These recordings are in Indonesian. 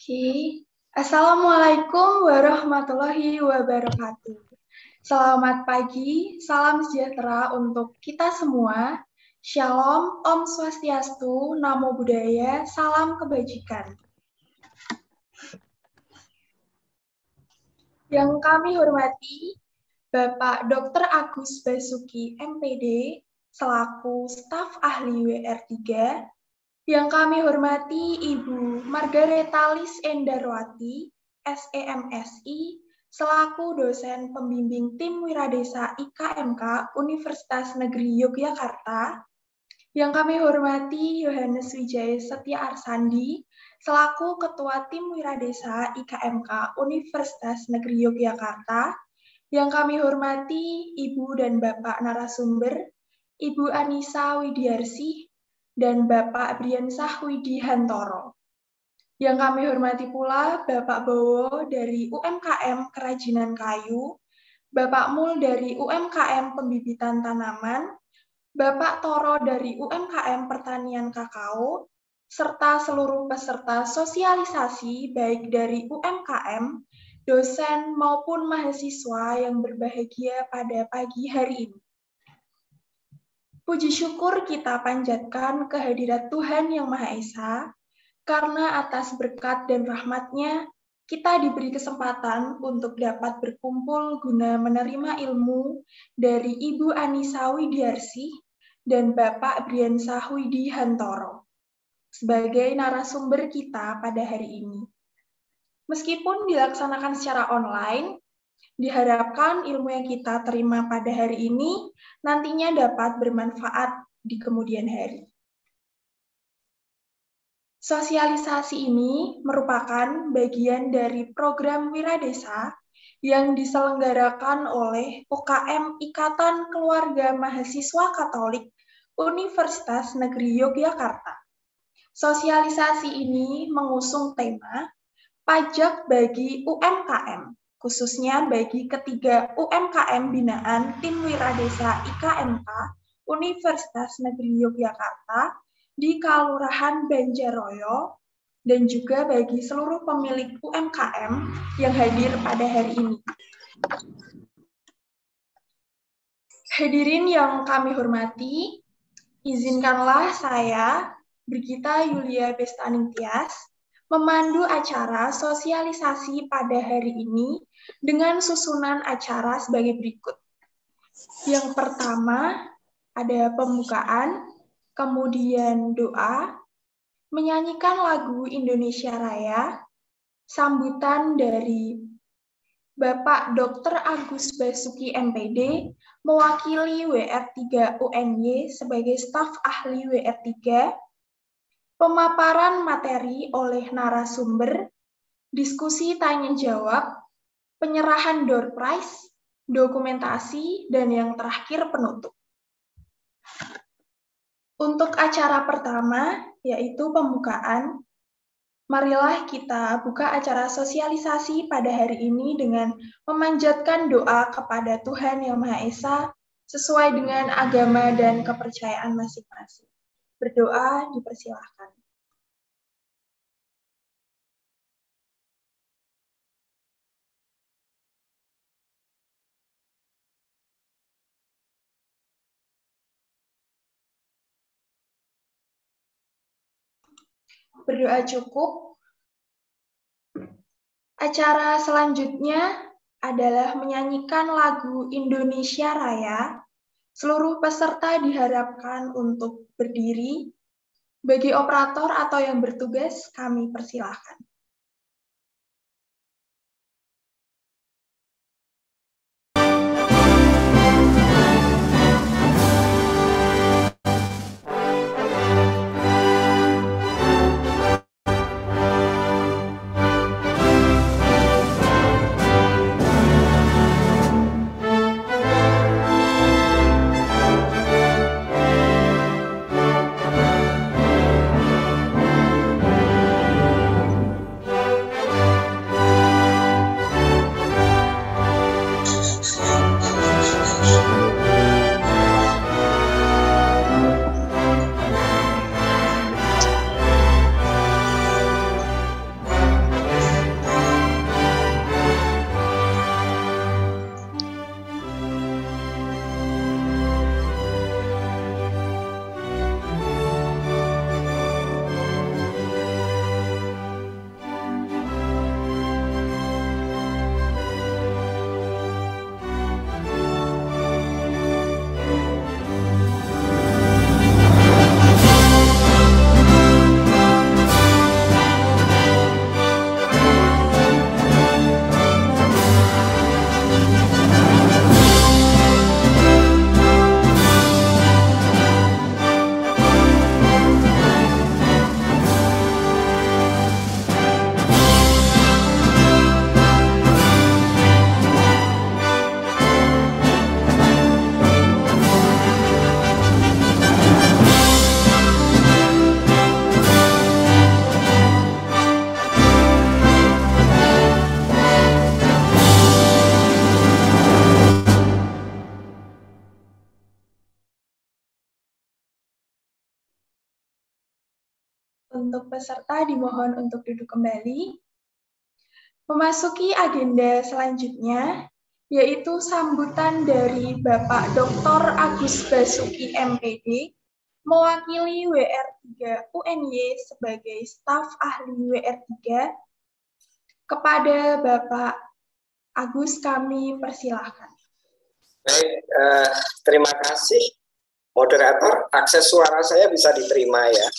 Oke. Assalamualaikum warahmatullahi wabarakatuh. Selamat pagi, salam sejahtera untuk kita semua. Shalom, Om Swastiastu, Namo Buddhaya, salam kebajikan. Yang kami hormati, Bapak Dr. Agus Basuki, MPD, selaku staf ahli WR3, yang kami hormati Ibu Margareta Lis Endarwati, SEMSI, selaku dosen pembimbing tim Wiradesa IKMK Universitas Negeri Yogyakarta, yang kami hormati Yohanes Wijaya Setia Arsandi, selaku Ketua Tim Wiradesa IKMK Universitas Negeri Yogyakarta, yang kami hormati Ibu dan Bapak narasumber, Ibu Anissa Widiarsih, dan Bapak Briansah Widihantoro. Yang kami hormati pula Bapak Bowo dari UMKM Kerajinan Kayu, Bapak Mul dari UMKM Pembibitan Tanaman, Bapak Toro dari UMKM Pertanian Kakao, serta seluruh peserta sosialisasi baik dari UMKM, dosen maupun mahasiswa yang berbahagia pada pagi hari ini. Puji syukur kita panjatkan kehadirat Tuhan Yang Maha Esa, karena atas berkat dan rahmat-Nya, kita diberi kesempatan untuk dapat berkumpul guna menerima ilmu dari Ibu Anissa Widiarsih dan Bapak Briansah Widihantoro sebagai narasumber kita pada hari ini. Meskipun dilaksanakan secara online, diharapkan ilmu yang kita terima pada hari ini nantinya dapat bermanfaat di kemudian hari. Sosialisasi ini merupakan bagian dari program Wiradesa yang diselenggarakan oleh UKM Ikatan Keluarga Mahasiswa Katolik Universitas Negeri Yogyakarta. Sosialisasi ini mengusung tema pajak bagi UMKM, khususnya bagi ketiga UMKM binaan Tim Wiradesa IKMK Universitas Negeri Yogyakarta di Kalurahan Banjaroyo, dan juga bagi seluruh pemilik UMKM yang hadir pada hari ini. Hadirin yang kami hormati, izinkanlah saya, Brigita Yulia Bestaning Tias, memandu acara sosialisasi pada hari ini dengan susunan acara sebagai berikut. Yang pertama, ada pembukaan, kemudian doa, menyanyikan lagu Indonesia Raya, sambutan dari Bapak Dr. Agus Basuki MPD, mewakili WR3 UNY sebagai staf ahli WR3, pemaparan materi oleh narasumber, diskusi tanya-jawab, penyerahan door prize, dokumentasi, dan yang terakhir penutup. Untuk acara pertama, yaitu pembukaan, marilah kita buka acara sosialisasi pada hari ini dengan memanjatkan doa kepada Tuhan Yang Maha Esa sesuai dengan agama dan kepercayaan masing-masing. Berdoa dipersilahkan. Berdoa cukup. Acara selanjutnya adalah menyanyikan lagu Indonesia Raya. Seluruh peserta diharapkan untuk berdiri. Bagi operator atau yang bertugas, kami persilahkan. untuk peserta dimohon untuk duduk kembali. Memasuki agenda selanjutnya, yaitu sambutan dari Bapak Dr. Agus Basuki MPD, mewakili WR3 UNY sebagai staf ahli WR3. Kepada Bapak Agus kami persilahkan. Baik, terima kasih. Moderator, akses suara saya bisa diterima ya?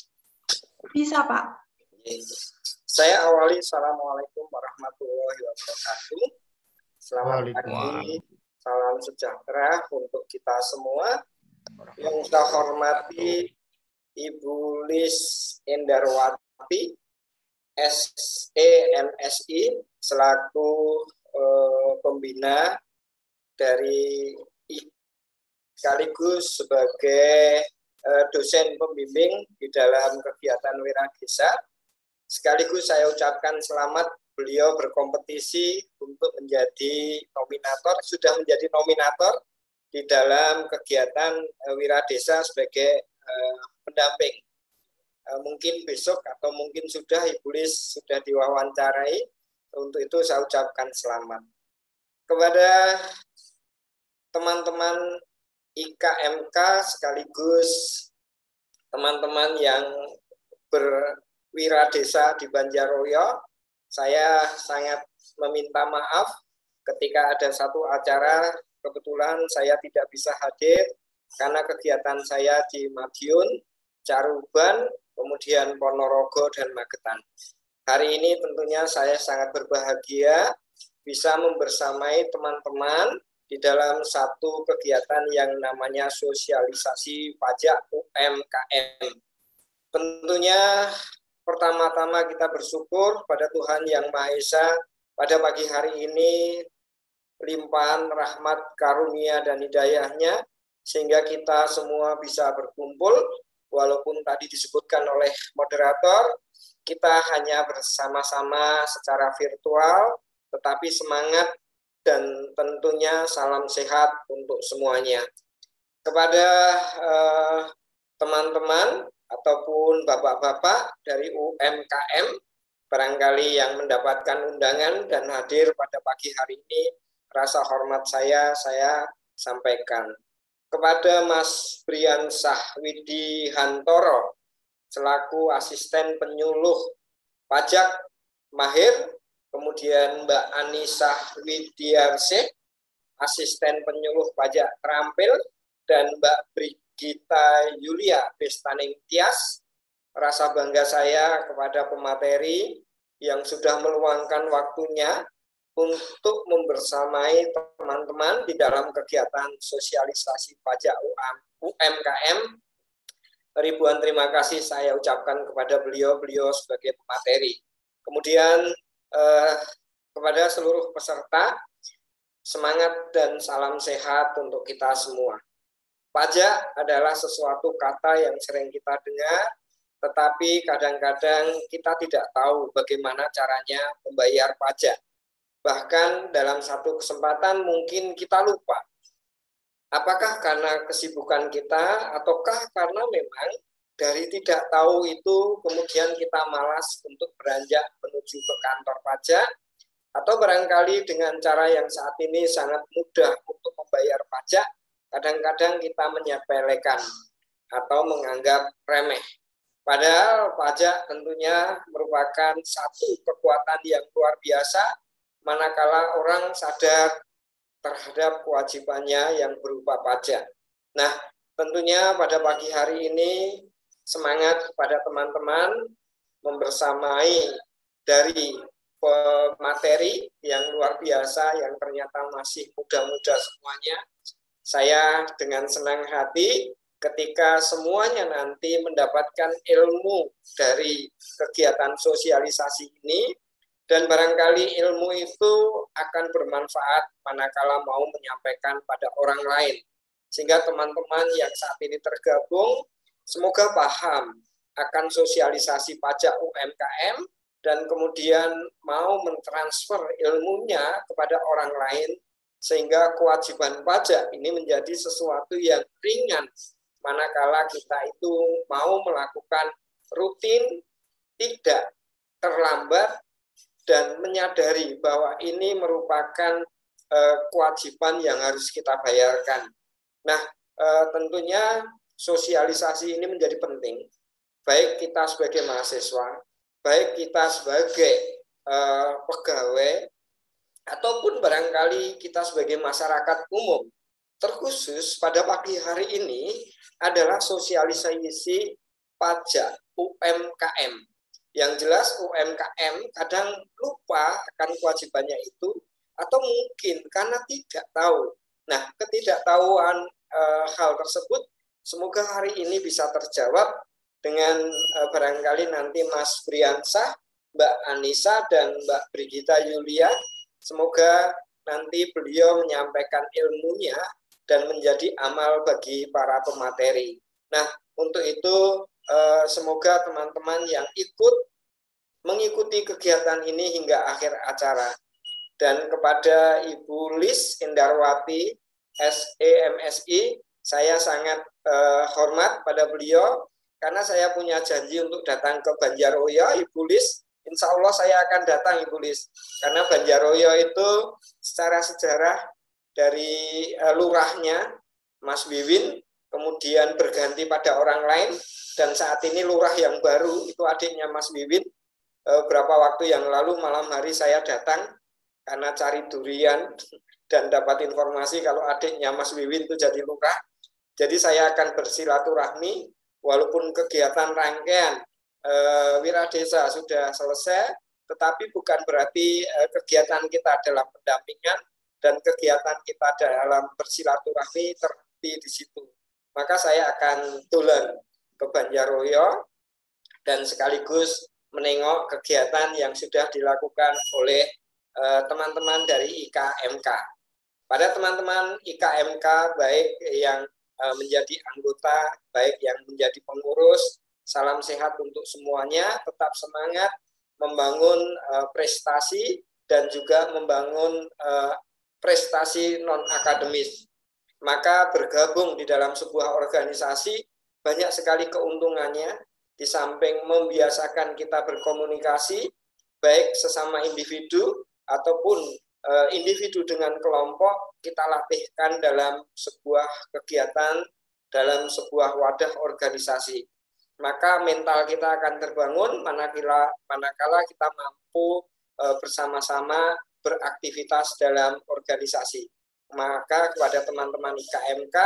Bisa, Pak. Saya awali, Assalamualaikum warahmatullahi wabarakatuh. Selamat pagi, salam sejahtera untuk kita semua. Yang saya hormati Ibu Lis Endarwati, SEMSI, selaku pembina dari sekaligus sebagai dosen pembimbing di dalam kegiatan Wira Desa. Sekaligus saya ucapkan selamat beliau berkompetisi untuk menjadi nominator, sudah menjadi nominator di dalam kegiatan Wira Desa sebagai pendamping. Mungkin besok atau mungkin sudah Ibu Lis sudah diwawancarai, untuk itu saya ucapkan selamat. Kepada teman-teman IKMK sekaligus teman-teman yang berwira desa di Banjaroyo, saya sangat meminta maaf ketika ada satu acara kebetulan saya tidak bisa hadir karena kegiatan saya di Madiun, Caruban, kemudian Ponorogo dan Magetan. Hari ini tentunya saya sangat berbahagia bisa membersamai teman-teman di dalam satu kegiatan yang namanya sosialisasi pajak UMKM. Tentunya pertama-tama kita bersyukur pada Tuhan Yang Maha Esa pada pagi hari ini limpahan rahmat karunia dan hidayahnya sehingga kita semua bisa berkumpul walaupun tadi disebutkan oleh moderator kita hanya bersama-sama secara virtual tetapi semangat dan tentunya salam sehat untuk semuanya. Kepada teman-teman ataupun bapak-bapak dari UMKM, barangkali yang mendapatkan undangan dan hadir pada pagi hari ini, rasa hormat saya sampaikan. Kepada Mas Briansah Widi Hantoro, selaku asisten penyuluh pajak mahir, kemudian Mbak Anisah Widiarsih, asisten penyuluh pajak terampil, dan Mbak Brigita Yulia Bestaning Tias. Rasa bangga saya kepada pemateri yang sudah meluangkan waktunya untuk membersamai teman-teman di dalam kegiatan sosialisasi pajak UMKM. Ribuan terima kasih saya ucapkan kepada beliau sebagai pemateri. Kemudian kepada seluruh peserta, semangat dan salam sehat untuk kita semua. Pajak adalah sesuatu kata yang sering kita dengar, tetapi kadang-kadang kita tidak tahu bagaimana caranya membayar pajak. Bahkan dalam satu kesempatan mungkin kita lupa. Apakah karena kesibukan kita, ataukah karena memang dari tidak tahu itu kemudian kita malas untuk beranjak menuju ke kantor pajak, atau barangkali dengan cara yang saat ini sangat mudah untuk membayar pajak, kadang-kadang kita menyepelekan atau menganggap remeh. Padahal pajak tentunya merupakan satu kekuatan yang luar biasa, manakala orang sadar terhadap kewajibannya yang berupa pajak. Nah, tentunya pada pagi hari ini semangat kepada teman-teman membersamai dari pemateri yang luar biasa yang ternyata masih muda-muda semuanya. Saya dengan senang hati ketika semuanya nanti mendapatkan ilmu dari kegiatan sosialisasi ini, dan barangkali ilmu itu akan bermanfaat manakala mau menyampaikan pada orang lain. Sehingga teman-teman yang saat ini tergabung, semoga paham akan sosialisasi pajak UMKM, dan kemudian mau mentransfer ilmunya kepada orang lain, sehingga kewajiban pajak ini menjadi sesuatu yang ringan, manakala kita itu mau melakukan rutin tidak terlambat dan menyadari bahwa ini merupakan kewajiban yang harus kita bayarkan. Nah, tentunya sosialisasi ini menjadi penting, baik kita sebagai mahasiswa, baik kita sebagai pegawai, ataupun barangkali kita sebagai masyarakat umum. Terkhusus pada pagi hari ini adalah sosialisasi pajak UMKM. Yang jelas UMKM kadang lupa akan kewajibannya itu, atau mungkin karena tidak tahu. Nah, ketidaktahuan hal tersebut semoga hari ini bisa terjawab dengan barangkali nanti Mas Briansah, Mbak Anissa, dan Mbak Brigita Yulia. Semoga nanti beliau menyampaikan ilmunya dan menjadi amal bagi para pemateri. Nah, untuk itu semoga teman-teman yang ikut mengikuti kegiatan ini hingga akhir acara. Dan kepada Ibu Lis Indarwati, SEMSI, saya sangat hormat pada beliau, karena saya punya janji untuk datang ke Banjaroyo, Ibu Lis. Insya Allah saya akan datang, Ibu Lis. Karena Banjaroyo itu secara sejarah dari lurahnya, Mas Wiwin, kemudian berganti pada orang lain, dan saat ini lurah yang baru, itu adiknya Mas Wiwin. Berapa waktu yang lalu malam hari saya datang, karena cari durian dan dapat informasi kalau adiknya Mas Wiwin itu jadi lurah. Jadi saya akan bersilaturahmi, walaupun kegiatan rangkaian Wiradesa sudah selesai, tetapi bukan berarti kegiatan kita dalam pendampingan dan kegiatan kita dalam bersilaturahmi terhenti di situ. Maka saya akan tulen ke Banjaroyo dan sekaligus menengok kegiatan yang sudah dilakukan oleh teman-teman dari IKMK. Pada teman-teman IKMK, baik yang menjadi anggota, baik yang menjadi pengurus, salam sehat untuk semuanya, tetap semangat membangun prestasi dan juga membangun prestasi non-akademis. Maka bergabung di dalam sebuah organisasi banyak sekali keuntungannya, di samping membiasakan kita berkomunikasi, baik sesama individu ataupun individu dengan kelompok, kita latihkan dalam sebuah kegiatan, dalam sebuah wadah organisasi. Maka mental kita akan terbangun manakala kita mampu bersama-sama beraktivitas dalam organisasi. Maka kepada teman-teman IKMK,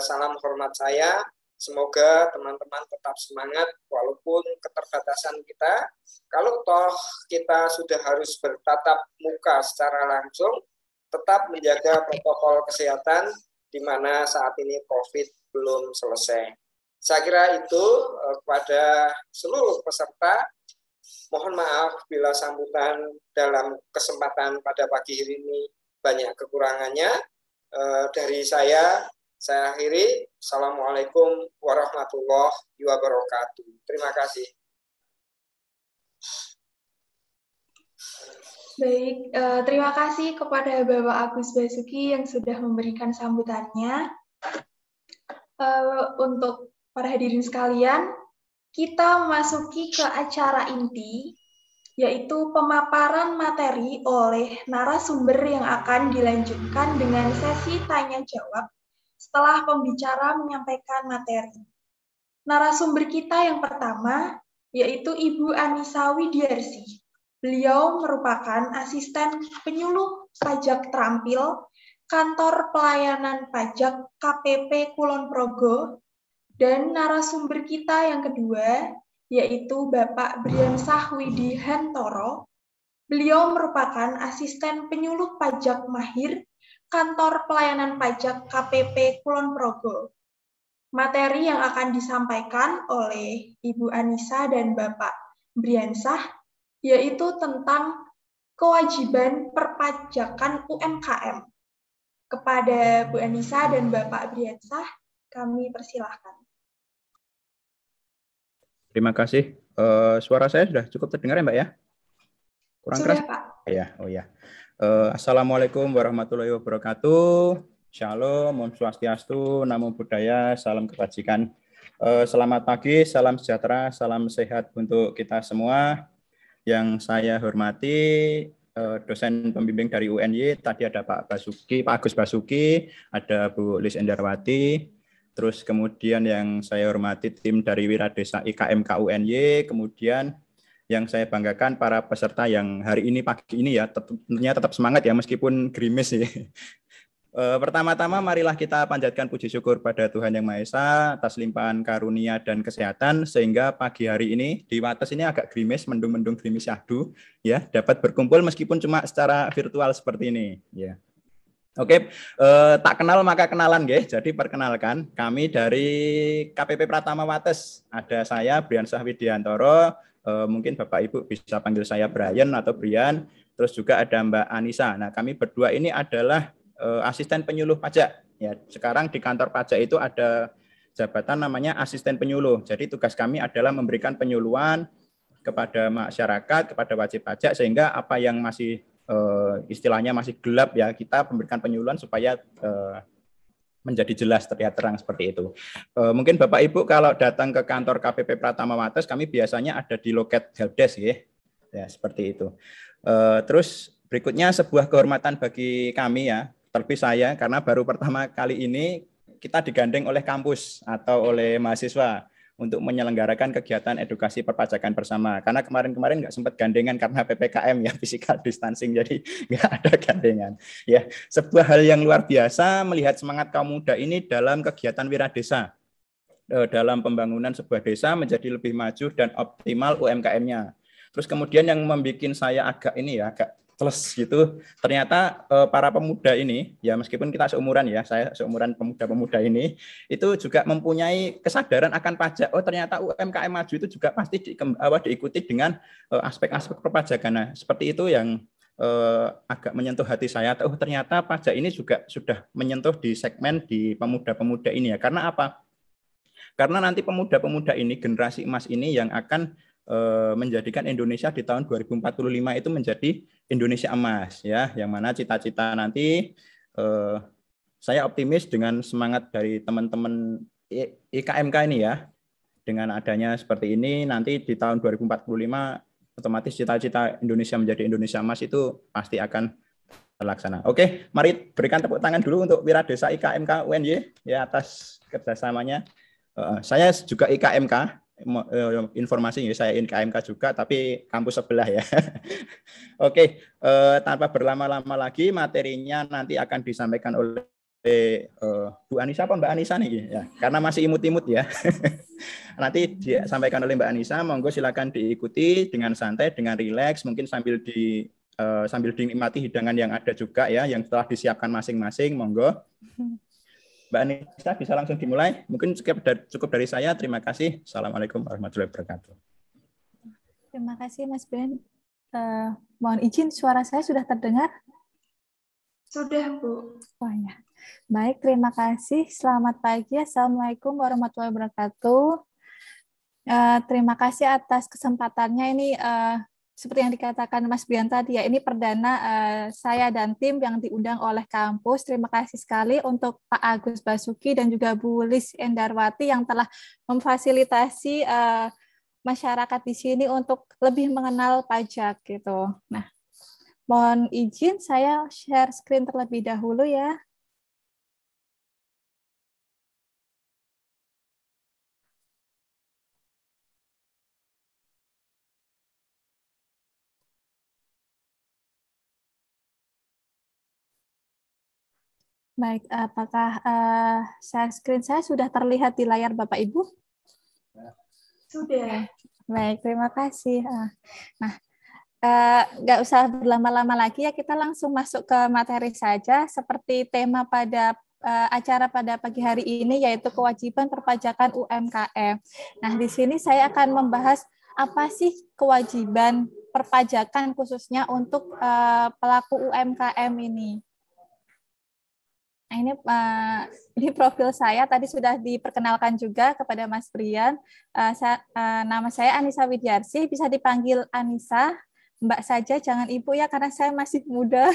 salam hormat saya. Semoga teman-teman tetap semangat walaupun keterbatasan kita. Kalau toh kita sudah harus bertatap muka secara langsung, tetap menjaga protokol kesehatan di mana saat ini COVID belum selesai. Saya kira itu kepada seluruh peserta. Mohon maaf bila sambutan dalam kesempatan pada pagi hari ini banyak kekurangannya. Dari saya akhiri. Assalamualaikum warahmatullahi wabarakatuh. Terima kasih. Baik, terima kasih kepada Bapak Agus Basuki yang sudah memberikan sambutannya. Untuk para hadirin sekalian, kita memasuki ke acara inti, yaitu pemaparan materi oleh narasumber yang akan dilanjutkan dengan sesi tanya-jawab setelah pembicara menyampaikan materi. Narasumber kita yang pertama, yaitu Ibu Anissa Widiarsi. Beliau merupakan asisten penyuluh pajak terampil Kantor Pelayanan Pajak KPP Kulon Progo. Dan narasumber kita yang kedua, yaitu Bapak Briansah Widihantoro. Beliau merupakan asisten penyuluh pajak mahir Kantor Pelayanan Pajak KPP Kulon Progo. Materi yang akan disampaikan oleh Ibu Anissa dan Bapak Briansah yaitu tentang kewajiban perpajakan UMKM. Kepada Bu Anissa dan Bapak Briansah, kami persilahkan. Terima kasih. Suara saya sudah cukup terdengar ya, Mbak ya? Kurang sudah, keras? Pak. Ya, oh ya. Assalamualaikum warahmatullahi wabarakatuh. Shalom, Om Swastiastu, Namo Buddhaya, salam kebajikan. Selamat pagi, salam sejahtera, salam sehat untuk kita semua. Yang saya hormati dosen pembimbing dari UNY, tadi ada Pak Agus Basuki, ada Bu Lis Endarwati, terus kemudian yang saya hormati tim dari Wiradesa IKMK UNY, kemudian yang saya banggakan para peserta yang hari ini pagi ini ya tentunya tetap semangat ya meskipun gerimis ya. Pertama-tama marilah kita panjatkan puji syukur pada Tuhan Yang Maha Esa atas limpahan karunia dan kesehatan sehingga pagi hari ini di Wates ini agak gerimis, mendung-mendung gerimis syahdu ya, dapat berkumpul meskipun cuma secara virtual seperti ini ya. Oke, tak kenal maka kenalan nggih. Jadi perkenalkan kami dari KPP Pratama Wates. Ada saya Briansah Widiantoro, mungkin Bapak Ibu bisa panggil saya Brian atau Brian. Terus juga ada Mbak Anissa. Nah, kami berdua ini adalah asisten penyuluh pajak. Ya, sekarang di kantor pajak itu ada jabatan namanya asisten penyuluh. Jadi tugas kami adalah memberikan penyuluhan kepada masyarakat, kepada wajib pajak sehingga apa yang masih istilahnya masih gelap ya kita memberikan penyuluhan supaya menjadi jelas terlihat terang seperti itu. Mungkin Bapak Ibu kalau datang ke kantor KPP Pratama Wates kami biasanya ada di loket helpdesk ya seperti itu. Terus berikutnya sebuah kehormatan bagi kami ya. Terlebih saya karena baru pertama kali ini kita digandeng oleh kampus atau oleh mahasiswa untuk menyelenggarakan kegiatan edukasi perpajakan bersama. Karena kemarin-kemarin nggak sempat gandengan karena PPKM ya, physical distancing, jadi nggak ada gandengan. Ya, sebuah hal yang luar biasa melihat semangat kaum muda ini dalam kegiatan Wiradesa, dalam pembangunan sebuah desa menjadi lebih maju dan optimal UMKM-nya. Terus kemudian yang membuat saya agak ini ya, agak plus gitu, ternyata para pemuda ini, ya meskipun kita seumuran ya, saya seumuran pemuda-pemuda ini, itu juga mempunyai kesadaran akan pajak. Oh ternyata UMKM maju itu juga pasti diikuti dengan aspek-aspek perpajakan. Nah, seperti itu yang agak menyentuh hati saya. Oh ternyata pajak ini juga sudah menyentuh di segmen di pemuda-pemuda ini ya. Karena apa? Karena nanti pemuda-pemuda ini, generasi emas ini yang akan menjadikan Indonesia di tahun 2045 itu menjadi Indonesia emas ya, yang mana cita-cita nanti saya optimis dengan semangat dari teman-teman IKMK ini ya, dengan adanya seperti ini nanti di tahun 2045 otomatis cita-cita Indonesia menjadi Indonesia emas itu pasti akan terlaksana. Oke, mari berikan tepuk tangan dulu untuk Wiradesa IKMK UNY ya atas kerjasamanya. Saya juga IKMK. Informasi saya IKMK juga tapi kampus sebelah ya. Oke, tanpa berlama-lama lagi materinya nanti akan disampaikan oleh Bu Anissa apa Mbak Anissa nih ya, karena masih imut-imut ya. Nanti disampaikan oleh Mbak Anissa, monggo silakan diikuti dengan santai, dengan rileks, mungkin sambil dinikmati hidangan yang ada juga ya, yang telah disiapkan masing-masing, monggo. Mbak Anissa bisa langsung dimulai. Mungkin cukup dari saya. Terima kasih. Assalamualaikum warahmatullahi wabarakatuh. Terima kasih Mas Ben. Mohon izin, suara saya sudah terdengar? Sudah, Bu. Oh ya. Baik, terima kasih. Selamat pagi. Assalamualaikum warahmatullahi wabarakatuh. Terima kasih atas kesempatannya ini. Seperti yang dikatakan Mas Brian tadi ya, ini perdana saya dan tim yang diundang oleh kampus. Terima kasih sekali untuk Pak Agus Basuki dan juga Bu Lis Endarwati yang telah memfasilitasi masyarakat di sini untuk lebih mengenal pajak gitu. Nah, mohon izin saya share screen terlebih dahulu ya. Baik, apakah share screen saya sudah terlihat di layar Bapak Ibu? Sudah. Baik, terima kasih. Nah, nggak usah berlama-lama lagi ya, kita langsung masuk ke materi saja. Seperti tema pada acara pada pagi hari ini yaitu kewajiban perpajakan UMKM. Nah, di sini saya akan membahas apa sih kewajiban perpajakan khususnya untuk pelaku UMKM ini. Nah, ini profil saya tadi sudah diperkenalkan juga kepada Mas Brian. Nama saya Anissa Widyarsi, bisa dipanggil Anissa, Mbak saja, jangan Ibu ya karena saya masih muda.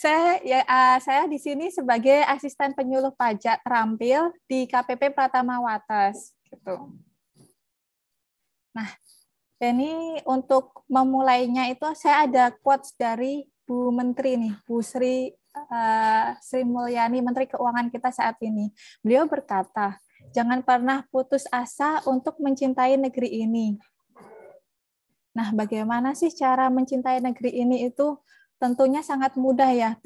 Saya di sini sebagai asisten penyuluh pajak terampil di KPP Pratama Wates gitu. Nah, ini untuk memulainya itu saya ada quotes dari Bu Menteri nih, Bu Sri Mulyani, Menteri Keuangan kita saat ini. Beliau berkata, jangan pernah putus asa untuk mencintai negeri ini. Nah, bagaimana sih cara mencintai negeri ini itu? Tentunya sangat mudah ya.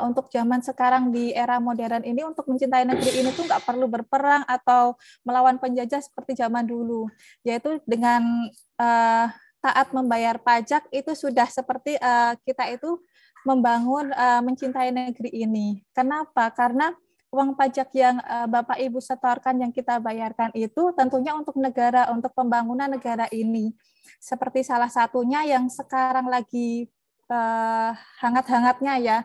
Untuk zaman sekarang di era modern ini, untuk mencintai negeri ini tuh nggak perlu berperang atau melawan penjajah seperti zaman dulu. Yaitu dengan taat membayar pajak itu sudah seperti kita itu membangun mencintai negeri ini. Kenapa? Karena uang pajak yang Bapak Ibu setorkan yang kita bayarkan itu tentunya untuk negara, untuk pembangunan negara ini. Seperti salah satunya yang sekarang lagi hangat-hangatnya ya,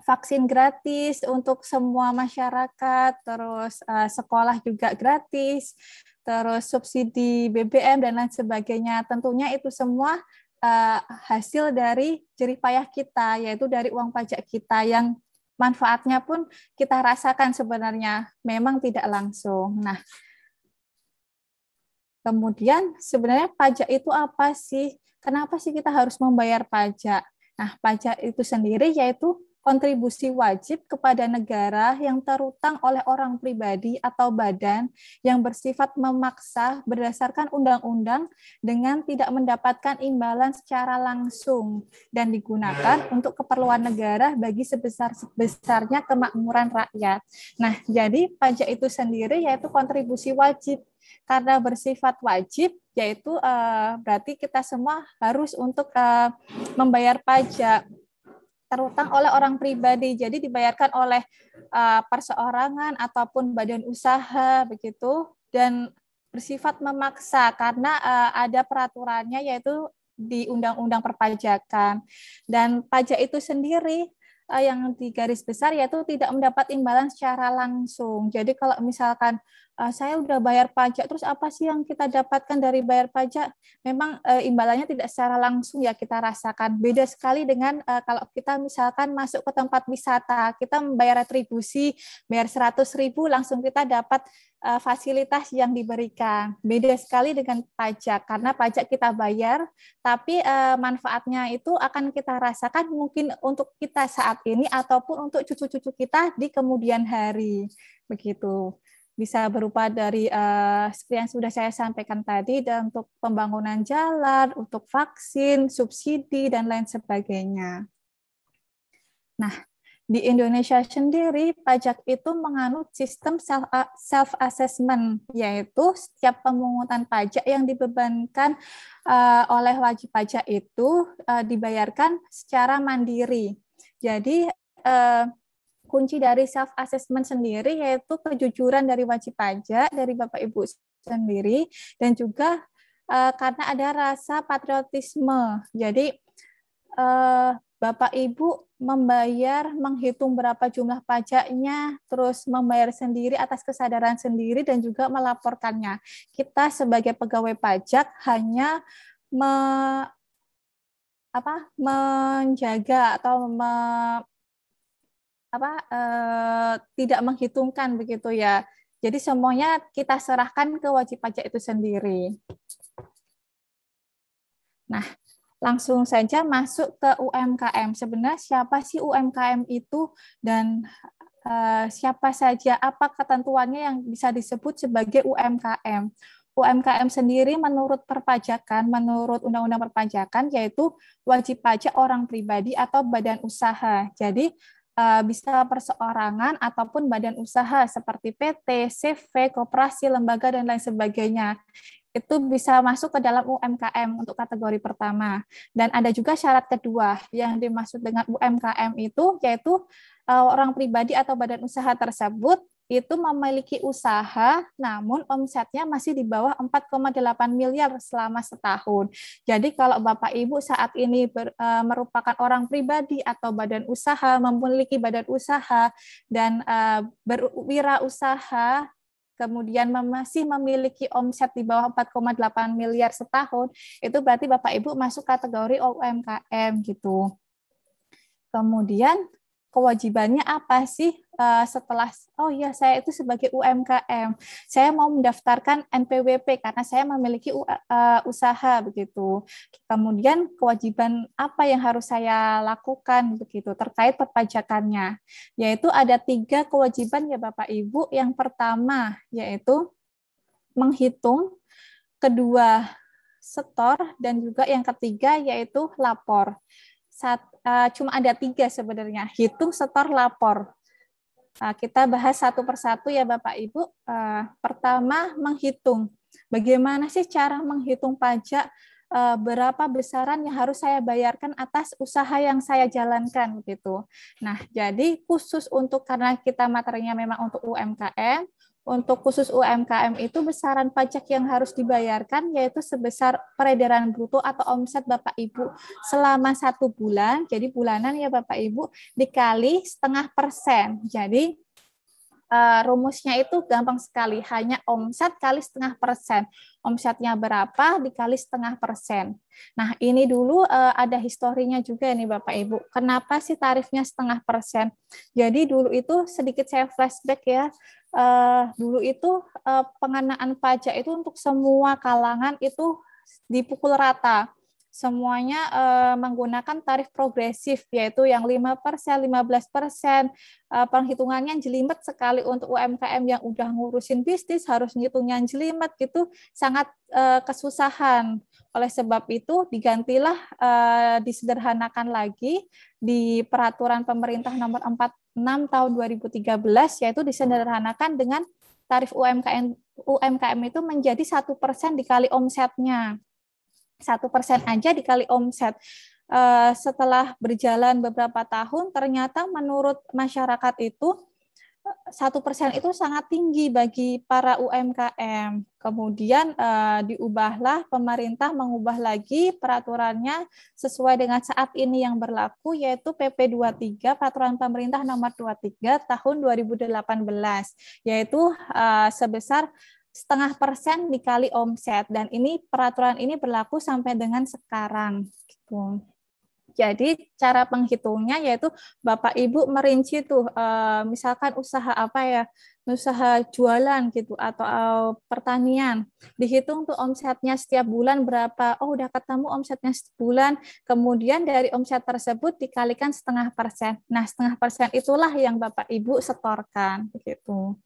vaksin gratis untuk semua masyarakat, terus sekolah juga gratis, terus subsidi BBM dan lain sebagainya. Tentunya itu semua hasil dari jerih payah kita, yaitu dari uang pajak kita yang manfaatnya pun kita rasakan sebenarnya, memang tidak langsung. Nah, kemudian sebenarnya pajak itu apa sih? Kenapa sih kita harus membayar pajak? Nah, pajak itu sendiri yaitu kontribusi wajib kepada negara yang terutang oleh orang pribadi atau badan yang bersifat memaksa berdasarkan undang-undang dengan tidak mendapatkan imbalan secara langsung dan digunakan untuk keperluan negara bagi sebesar-besarnya kemakmuran rakyat. Nah, jadi pajak itu sendiri yaitu kontribusi wajib. Karena bersifat wajib, yaitu berarti kita semua harus untuk membayar pajak terutang oleh orang pribadi, jadi dibayarkan oleh perseorangan ataupun badan usaha begitu, dan bersifat memaksa karena ada peraturannya yaitu di Undang-Undang Perpajakan. Dan pajak itu sendiri yang di garis besar yaitu tidak mendapat imbalan secara langsung. Jadi kalau misalkan saya udah bayar pajak, terus apa sih yang kita dapatkan dari bayar pajak? Memang imbalannya tidak secara langsung ya kita rasakan. Beda sekali dengan kalau kita misalkan masuk ke tempat wisata, kita membayar retribusi, bayar 100.000 langsung kita dapat fasilitas yang diberikan. Beda sekali dengan pajak, karena pajak kita bayar, tapi manfaatnya itu akan kita rasakan mungkin untuk kita saat ini ataupun untuk cucu-cucu kita di kemudian hari. Begitu. Bisa berupa dari seperti yang sudah saya sampaikan tadi, dan untuk pembangunan jalan, untuk vaksin, subsidi, dan lain sebagainya. Nah, di Indonesia sendiri, pajak itu menganut sistem self-assessment, yaitu setiap pemungutan pajak yang dibebankan oleh wajib pajak itu dibayarkan secara mandiri. Jadi, kunci dari self-assessment sendiri yaitu kejujuran dari wajib pajak, dari Bapak Ibu sendiri, dan juga karena ada rasa patriotisme. Jadi, Bapak Ibu membayar, menghitung berapa jumlah pajaknya, terus membayar sendiri atas kesadaran sendiri, dan juga melaporkannya. Kita sebagai pegawai pajak hanya menjaga atau tidak menghitungkan begitu ya. Jadi semuanya kita serahkan ke wajib pajak itu sendiri. Nah, langsung saja masuk ke UMKM. Sebenarnya siapa sih UMKM itu, dan siapa saja, apa ketentuannya yang bisa disebut sebagai UMKM? UMKM sendiri menurut perpajakan, menurut Undang-Undang Perpajakan, yaitu wajib pajak orang pribadi atau badan usaha. Jadi bisa perseorangan ataupun badan usaha seperti PT, CV, koperasi, lembaga, dan lain sebagainya. Itu bisa masuk ke dalam UMKM untuk kategori pertama. Dan ada juga syarat kedua yang dimaksud dengan UMKM itu, yaitu orang pribadi atau badan usaha tersebut itu memiliki usaha, namun omsetnya masih di bawah 4,8 miliar selama setahun. Jadi kalau Bapak Ibu saat ini merupakan orang pribadi atau badan usaha, memiliki badan usaha, dan berwirausaha, kemudian masih memiliki omset di bawah 4,8 miliar setahun, itu berarti Bapak Ibu masuk kategori UMKM gitu. Kemudian kewajibannya apa sih setelah, oh ya saya itu sebagai UMKM, saya mau mendaftarkan NPWP karena saya memiliki usaha begitu. Kemudian kewajiban apa yang harus saya lakukan begitu terkait perpajakannya, yaitu ada 3 kewajiban ya Bapak Ibu. Yang pertama yaitu menghitung, kedua setor, dan juga yang ketiga yaitu lapor. Cuma ada 3 sebenarnya, hitung, setor, lapor. Kita bahas satu persatu ya Bapak Ibu. Pertama, menghitung. Bagaimana sih cara menghitung pajak? Berapa besaran yang harus saya bayarkan atas usaha yang saya jalankan gitu. Nah, jadi khusus untuk, karena kita materinya memang untuk UMKM, untuk khusus UMKM itu besaran pajak yang harus dibayarkan yaitu sebesar peredaran bruto atau omset Bapak Ibu selama 1 bulan, jadi bulanan ya Bapak Ibu, dikali 0,5%. Jadi rumusnya itu gampang sekali, hanya omset kali 0,5%. Omsetnya berapa dikali 0,5%. Nah, ini dulu ada historinya juga nih Bapak Ibu. Kenapa sih tarifnya 0,5%? Jadi dulu itu sedikit saya flashback ya. Dulu itu pengenaan pajak itu untuk semua kalangan itu dipukul rata. Semuanya menggunakan tarif progresif, yaitu yang 5%, 15%. Penghitungannya jelimet sekali untuk UMKM yang udah ngurusin bisnis, harus ngitungnya jelimet gitu, sangat kesusahan. Oleh sebab itu digantilah, disederhanakan lagi di peraturan pemerintah nomor 46 tahun 2013, yaitu disederhanakan dengan tarif UMKM itu menjadi 1% dikali omsetnya. 1% aja dikali omset. Setelah berjalan beberapa tahun, ternyata menurut masyarakat itu 1% itu sangat tinggi bagi para UMKM. Kemudian diubahlah, pemerintah mengubah lagi peraturannya sesuai dengan saat ini yang berlaku, yaitu PP 23, Peraturan Pemerintah Nomor 23 Tahun 2018, yaitu sebesar 0,5% dikali omset, dan ini peraturan ini berlaku sampai dengan sekarang gitu. Jadi cara penghitungnya yaitu Bapak Ibu merinci tuh, misalkan usaha apa ya, usaha jualan gitu atau pertanian, dihitung tuh omsetnya setiap bulan berapa. Oh udah ketemu omsetnya sebulan, kemudian dari omset tersebut dikalikan 0,5%. Nah 0,5% itulah yang Bapak Ibu setorkan begitu.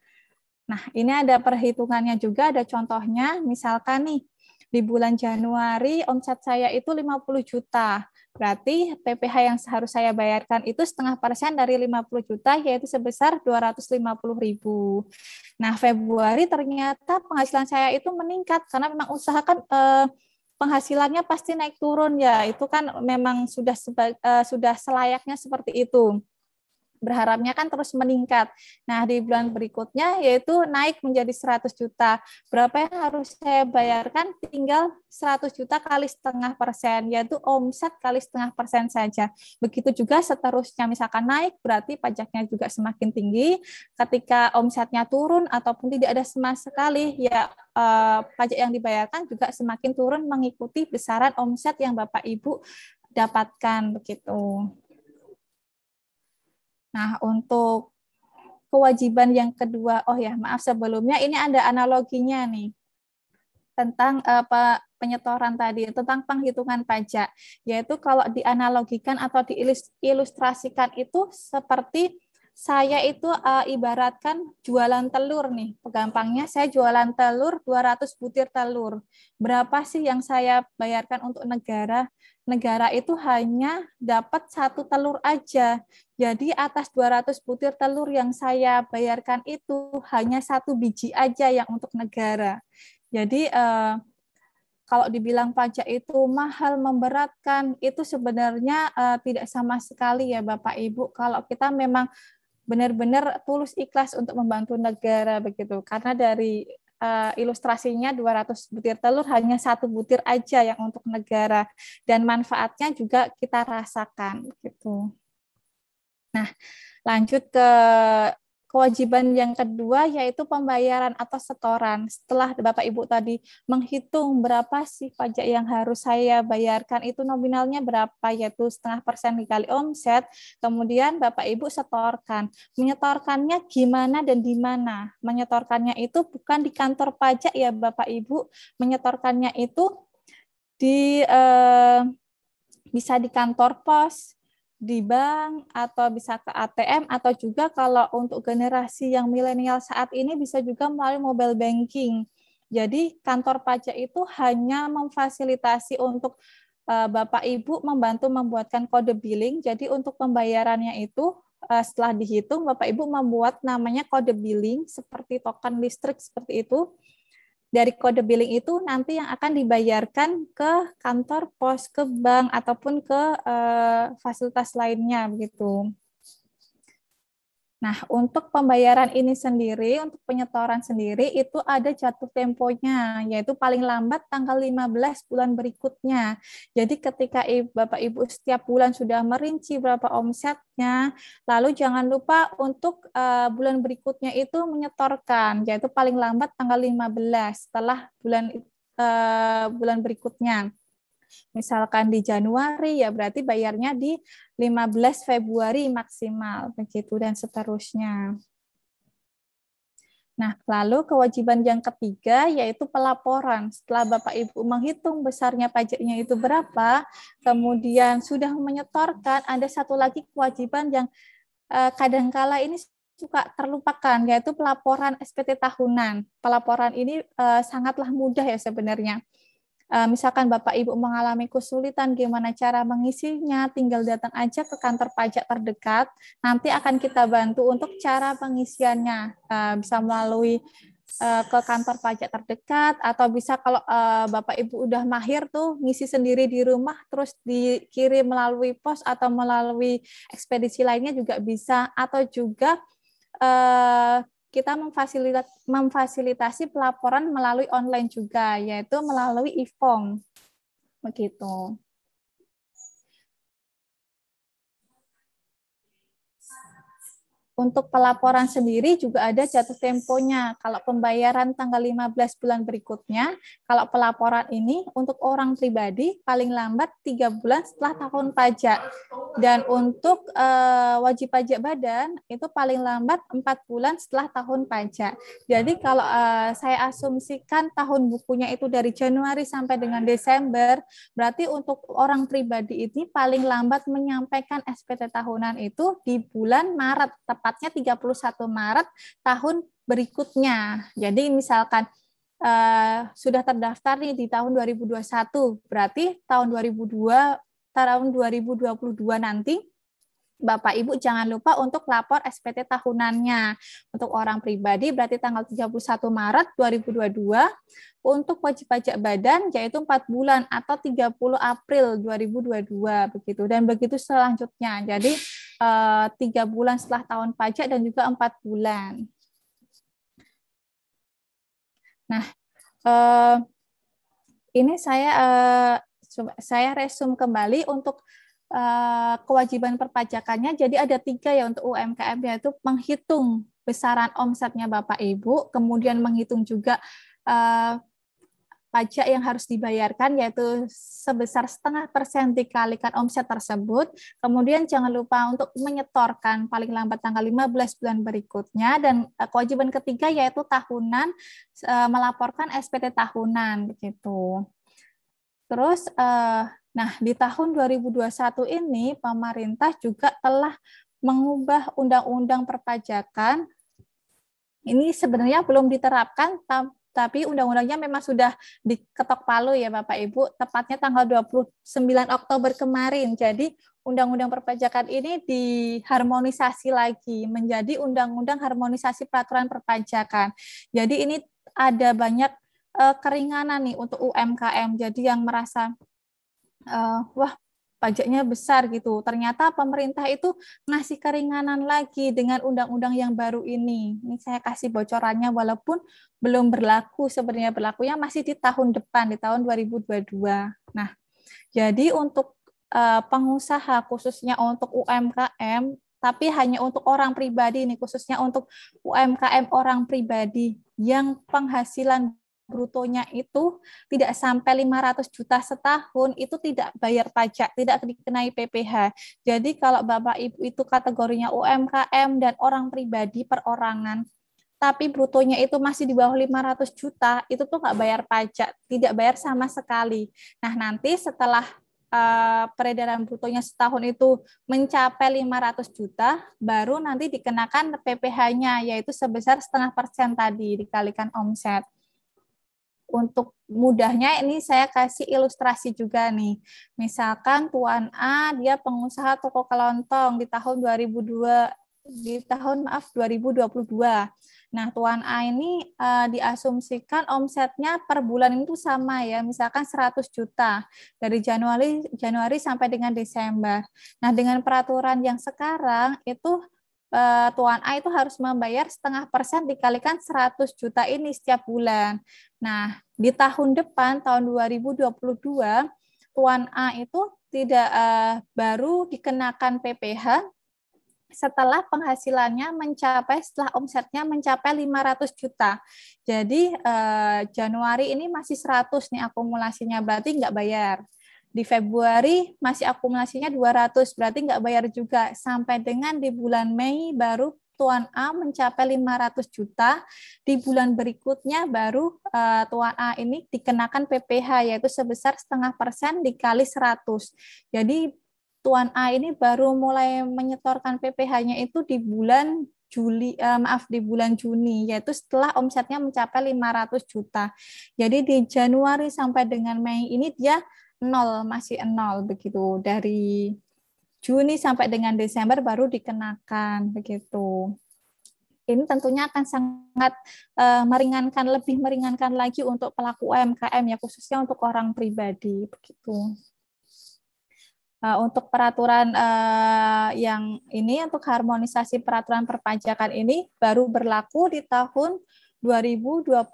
Nah, ini ada perhitungannya juga, ada contohnya. Misalkan nih, di bulan Januari omset saya itu 50 juta. Berarti PPh yang harus saya bayarkan itu 0,5% dari 50 juta, yaitu sebesar 250.000. Nah, Februari ternyata penghasilan saya itu meningkat, karena memang usaha kan penghasilannya pasti naik turun ya. Itu kan memang sudah selayaknya seperti itu. Berharapnya kan terus meningkat. Nah, di bulan berikutnya yaitu naik menjadi 100 juta. Berapa yang harus saya bayarkan? Tinggal 100 juta kali 0,5%, yaitu omset kali 0,5% saja. Begitu juga seterusnya, misalkan naik berarti pajaknya juga semakin tinggi. Ketika omsetnya turun ataupun tidak ada sama sekali, ya pajak yang dibayarkan juga semakin turun mengikuti besaran omset yang Bapak Ibu dapatkan begitu. Nah, untuk kewajiban yang kedua, oh ya maaf sebelumnya ini ada analoginya nih tentang penyetoran tadi, tentang penghitungan pajak, yaitu kalau dianalogikan atau diilustrasikan itu seperti saya itu ibaratkan jualan telur nih, gampangnya saya jualan telur 200 butir telur. Berapa sih yang saya bayarkan untuk negara? Negara itu hanya dapat 1 telur aja. Jadi atas 200 butir telur yang saya bayarkan itu hanya 1 biji aja yang untuk negara. Jadi kalau dibilang pajak itu mahal, memberatkan, itu sebenarnya tidak sama sekali ya Bapak Ibu. Kalau kita memang benar-benar tulus ikhlas untuk membantu negara begitu. Karena dari ilustrasinya 200 butir telur hanya 1 butir aja yang untuk negara, dan manfaatnya juga kita rasakan gitu. Nah, lanjut ke kewajiban yang kedua yaitu pembayaran atau setoran. Setelah Bapak Ibu tadi menghitung berapa sih pajak yang harus saya bayarkan, itu nominalnya berapa, yaitu 0,5% dikali omset, kemudian Bapak Ibu setorkan. Menyetorkannya gimana dan di mana? Menyetorkannya itu bukan di kantor pajak ya Bapak Ibu, menyetorkannya itu bisa di kantor pos, di bank, atau bisa ke ATM, atau juga kalau untuk generasi yang milenial saat ini bisa juga melalui mobile banking. Jadi kantor pajak itu hanya memfasilitasi untuk Bapak Ibu membantu membuatkan kode billing. Jadi untuk pembayarannya itu setelah dihitung Bapak Ibu membuat namanya kode billing seperti token listrik seperti itu. Dari kode billing itu nanti yang akan dibayarkan ke kantor pos, ke bank, ataupun ke fasilitas lainnya begitu. Nah, untuk pembayaran ini sendiri, untuk penyetoran sendiri, itu ada jatuh temponya, yaitu paling lambat tanggal 15 bulan berikutnya. Jadi ketika Bapak Ibu setiap bulan sudah merinci berapa omsetnya, lalu jangan lupa untuk bulan berikutnya itu menyetorkan, yaitu paling lambat tanggal 15 setelah bulan berikutnya. Misalkan di Januari, ya berarti bayarnya di 15 Februari maksimal, begitu, dan seterusnya. Nah, lalu kewajiban yang ketiga yaitu pelaporan. Setelah Bapak Ibu menghitung besarnya pajaknya itu berapa, kemudian sudah menyetorkan, ada satu lagi kewajiban yang kadangkala ini suka terlupakan, yaitu pelaporan SPT tahunan. Pelaporan ini sangatlah mudah ya sebenarnya. Misalkan Bapak Ibu mengalami kesulitan gimana cara mengisinya, tinggal datang aja ke kantor pajak terdekat, nanti akan kita bantu untuk cara pengisiannya. Bisa melalui ke kantor pajak terdekat, atau bisa kalau Bapak Ibu udah mahir tuh ngisi sendiri di rumah, terus dikirim melalui pos atau melalui ekspedisi lainnya juga bisa, atau juga kita memfasilitasi pelaporan melalui online juga, yaitu melalui e-form. Begitu. Untuk pelaporan sendiri juga ada jatuh temponya. Kalau pembayaran tanggal 15 bulan berikutnya, kalau pelaporan ini untuk orang pribadi paling lambat 3 bulan setelah tahun pajak. Dan untuk wajib pajak badan itu paling lambat 4 bulan setelah tahun pajak. Jadi kalau saya asumsikan tahun bukunya itu dari Januari sampai dengan Desember, berarti untuk orang pribadi ini paling lambat menyampaikan SPT tahunan itu di bulan Maret, tepatnya 31 Maret tahun berikutnya. Jadi misalkan sudah terdaftar nih di tahun 2021, berarti tahun 2022 nanti Bapak Ibu jangan lupa untuk lapor SPT tahunannya. Untuk orang pribadi berarti tanggal 31 Maret 2022, untuk wajib pajak badan yaitu 4 bulan atau 30 April 2022 begitu, dan begitu selanjutnya. Jadi 3 bulan setelah tahun pajak dan juga 4 bulan. Nah, ini saya resume kembali untuk kewajiban perpajakannya. Jadi ada 3 ya untuk UMKM, yaitu menghitung besaran omsetnya Bapak Ibu, kemudian menghitung juga pajak yang harus dibayarkan, yaitu sebesar 0,5% dikalikan omset tersebut. Kemudian jangan lupa untuk menyetorkan paling lambat tanggal 15 bulan berikutnya. Dan kewajiban ketiga yaitu tahunan, melaporkan SPT tahunan begitu. Terus nah, di tahun 2021 ini pemerintah juga telah mengubah undang-undang perpajakan. Ini sebenarnya belum diterapkan, tapi undang-undangnya memang sudah diketok palu ya Bapak Ibu, tepatnya tanggal 29 Oktober kemarin. Jadi undang-undang perpajakan ini diharmonisasi lagi menjadi undang-undang harmonisasi peraturan perpajakan. Jadi ini ada banyak keringanan nih untuk UMKM. Jadi yang merasa wah, pajaknya besar gitu. Ternyata pemerintah itu ngasih keringanan lagi dengan undang-undang yang baru ini. Ini saya kasih bocorannya walaupun belum berlaku, sebenarnya berlakunya masih di tahun depan, di tahun 2022. Nah, jadi untuk pengusaha khususnya untuk UMKM tapi hanya untuk orang pribadi nih, khususnya untuk UMKM orang pribadi yang penghasilan brutonya itu tidak sampai 500 juta setahun, itu tidak bayar pajak, tidak dikenai PPh. Jadi kalau Bapak Ibu itu kategorinya UMKM dan orang pribadi perorangan, tapi brutonya itu masih di bawah 500 juta, itu tuh nggak bayar pajak, tidak bayar sama sekali. Nah, nanti setelah peredaran brutonya setahun itu mencapai 500 juta, baru nanti dikenakan PPh-nya, yaitu sebesar 0,5% tadi, dikalikan omset. Untuk mudahnya ini saya kasih ilustrasi juga nih. Misalkan Tuan A dia pengusaha toko kelontong di tahun 2022. Nah, Tuan A ini diasumsikan omsetnya per bulan itu sama ya, misalkan 100 juta dari Januari sampai dengan Desember. Nah, dengan peraturan yang sekarang itu Tuan A itu harus membayar 0,5% dikalikan 100 juta ini setiap bulan. Nah, di tahun depan, tahun 2022, Tuan A itu tidak baru dikenakan PPh setelah penghasilannya setelah omsetnya mencapai 500 juta. Jadi Januari ini masih 100 nih akumulasinya, berarti nggak bayar. Di Februari masih akumulasinya 200, berarti nggak bayar juga. Sampai dengan di bulan Mei baru Tuan A mencapai 500 juta, di bulan berikutnya baru Tuan A ini dikenakan PPh, yaitu sebesar 0,5% dikali 100. Jadi Tuan A ini baru mulai menyetorkan PPh-nya itu di bulan di bulan Juni, yaitu setelah omsetnya mencapai 500 juta. Jadi di Januari sampai dengan Mei ini dia masih nol begitu. Dari Juni sampai dengan Desember baru dikenakan begitu. Ini tentunya akan sangat lebih meringankan lagi untuk pelaku UMKM ya, khususnya untuk orang pribadi begitu. Untuk peraturan yang ini, untuk harmonisasi peraturan perpajakan ini baru berlaku di tahun 2022.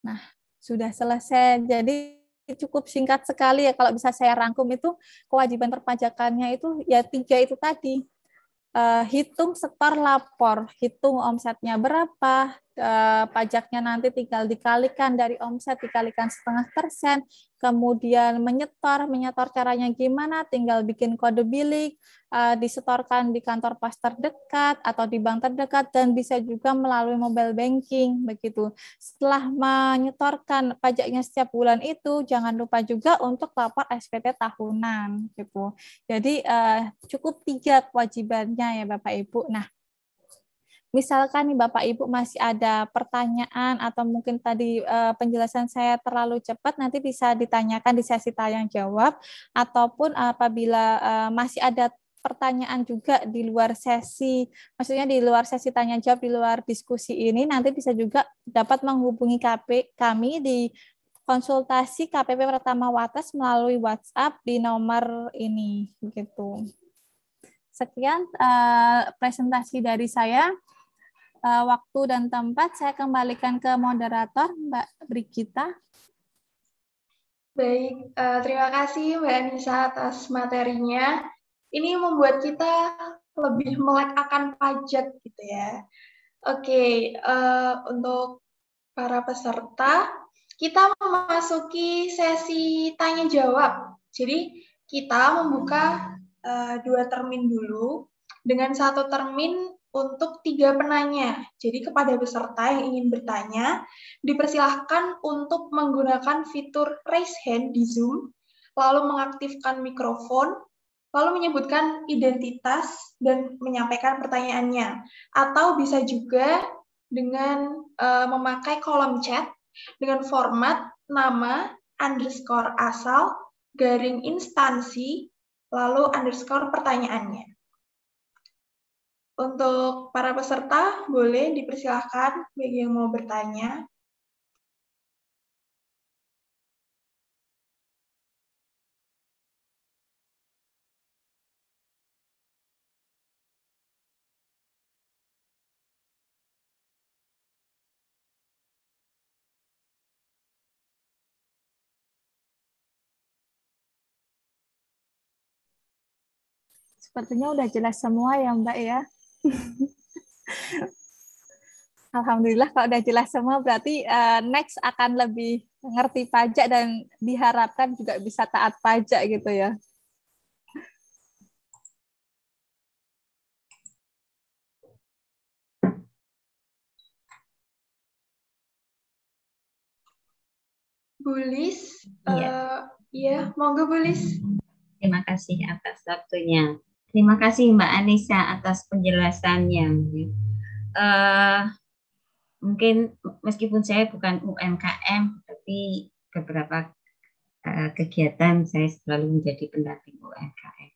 Nah, sudah selesai. Jadi cukup singkat sekali ya, kalau bisa saya rangkum itu kewajiban perpajakannya itu ya 3 itu tadi. Hitung setor lapor, hitung omsetnya berapa, pajaknya nanti tinggal dikalikan dari omset, dikalikan 0,5%, kemudian menyetor caranya gimana, tinggal bikin kode billing, disetorkan di kantor pos terdekat atau di bank terdekat, dan bisa juga melalui mobile banking begitu. Setelah menyetorkan pajaknya setiap bulan itu, jangan lupa juga untuk lapor SPT tahunan gitu. Jadi cukup 3 kewajibannya ya Bapak Ibu. Nah, misalkan nih Bapak Ibu masih ada pertanyaan atau mungkin tadi penjelasan saya terlalu cepat, nanti bisa ditanyakan di sesi tanya jawab, ataupun apabila masih ada pertanyaan juga di luar sesi, maksudnya di luar sesi tanya jawab, di luar diskusi ini, nanti bisa juga dapat menghubungi kami di konsultasi KPP Pratama Wates melalui WhatsApp di nomor ini begitu. Sekian presentasi dari saya. Waktu dan tempat saya kembalikan ke moderator Mbak Brigita. Baik, terima kasih Mbak Anissa atas materinya. Ini membuat kita lebih melek akan pajak gitu ya. Oke, untuk para peserta, kita memasuki sesi tanya jawab. Jadi kita membuka 2 termin dulu dengan 1 termin untuk 3 penanya. Jadi kepada peserta yang ingin bertanya, dipersilahkan untuk menggunakan fitur raise hand di Zoom, lalu mengaktifkan mikrofon, lalu menyebutkan identitas dan menyampaikan pertanyaannya. Atau bisa juga dengan memakai kolom chat dengan format nama _asal garing instansi lalu _ pertanyaannya. Untuk para peserta boleh dipersilahkan bagi yang mau bertanya. Sepertinya udah jelas semua ya Mbak ya. Alhamdulillah kalau udah jelas semua berarti next akan lebih ngerti pajak dan diharapkan juga bisa taat pajak gitu ya. Bulis, Iya. ya, monggo Bulis. Terima kasih atas waktunya. Terima kasih Mbak Anissa atas penjelasannya. Mungkin meskipun saya bukan UMKM, tapi beberapa kegiatan saya selalu menjadi pendamping UMKM.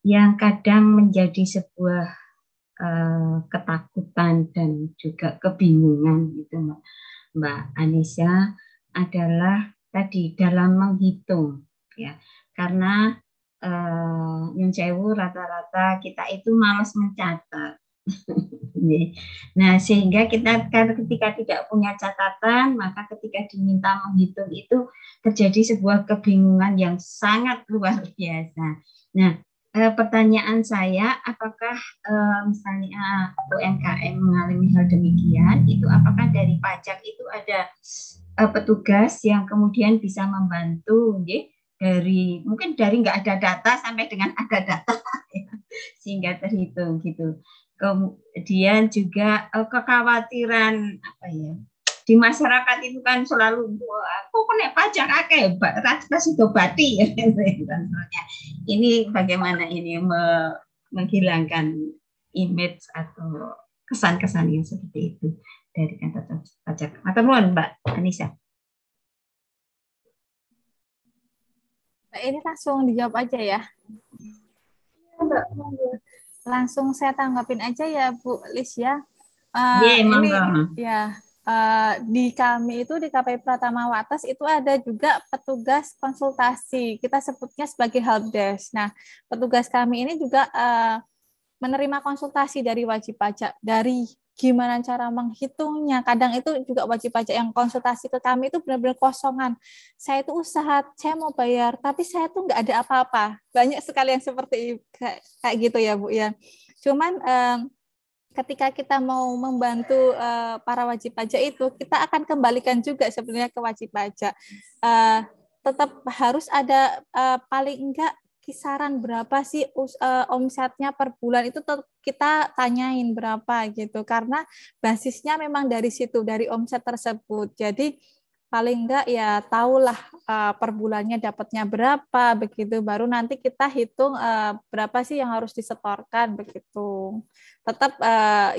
Yang kadang menjadi sebuah ketakutan dan juga kebingungan itu Mbak Anissa adalah tadi dalam menghitung ya, karena nyun sewu rata-rata kita itu malas mencatat. Nah, sehingga kita ketika tidak punya catatan, maka ketika diminta menghitung itu terjadi sebuah kebingungan yang sangat luar biasa. Nah, pertanyaan saya, apakah misalnya UMKM mengalami hal demikian, itu apakah dari pajak itu ada petugas yang kemudian bisa membantu, mungkin dari nggak ada data sampai dengan ada data sehingga terhitung gitu. Kemudian juga kekhawatiran apa ya, di masyarakat itu kan selalu aku kena pajak akeh kasih dobati ya. Ini bagaimana ini menghilangkan image atau kesan-kesan yang seperti itu dari kantor pajak. Matur nuwun Mbak Anissa. Ini langsung dijawab aja ya. Mbak, monggo. Langsung saya tanggapin aja ya Bu Lis ya. Ini ya di kami itu di KPI Pratama Wates itu ada juga petugas konsultasi. Kita sebutnya sebagai helpdesk. Nah, petugas kami ini juga menerima konsultasi dari wajib pajak, dari gimana cara menghitungnya. Kadang itu juga wajib pajak yang konsultasi ke kami itu benar-benar kosongan. Saya itu usaha, saya mau bayar, tapi saya tuh nggak ada apa-apa. Banyak sekali yang seperti kayak gitu ya Bu ya. Cuman ketika kita mau membantu para wajib pajak itu, kita akan kembalikan juga sebenarnya ke wajib pajak. Tetap harus ada paling enggak kisaran berapa sih omsetnya per bulan itu kita tanyain berapa gitu, karena basisnya memang dari situ, dari omset tersebut. Jadi paling enggak ya tahulah per bulannya dapatnya berapa begitu, baru nanti kita hitung berapa sih yang harus disetorkan begitu. Tetap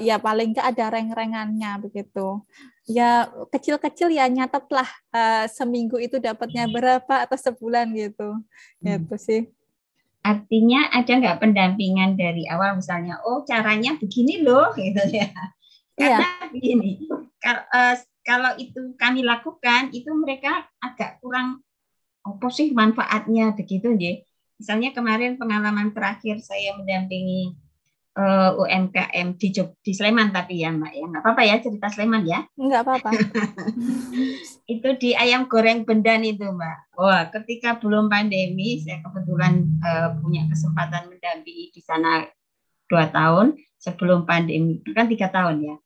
ya paling enggak ada reng-rengannya begitu. Ya kecil-kecil ya nyatetlah seminggu itu dapatnya berapa atau sebulan gitu. Gitu sih. Artinya ada nggak pendampingan dari awal, misalnya, oh caranya begini loh, gitu ya. Karena begini, kalau itu kami lakukan, itu mereka agak kurang, apa sih manfaatnya begitu, ya. Misalnya kemarin pengalaman terakhir saya mendampingi UMKM di Sleman, tapi ya Mbak, ya nggak apa-apa ya cerita Sleman ya. Nggak apa-apa. Itu di ayam goreng bendan itu Mbak. Wah, ketika belum pandemi, saya kebetulan punya kesempatan mendampingi di sana 2 tahun sebelum pandemi, kan 3 tahun ya.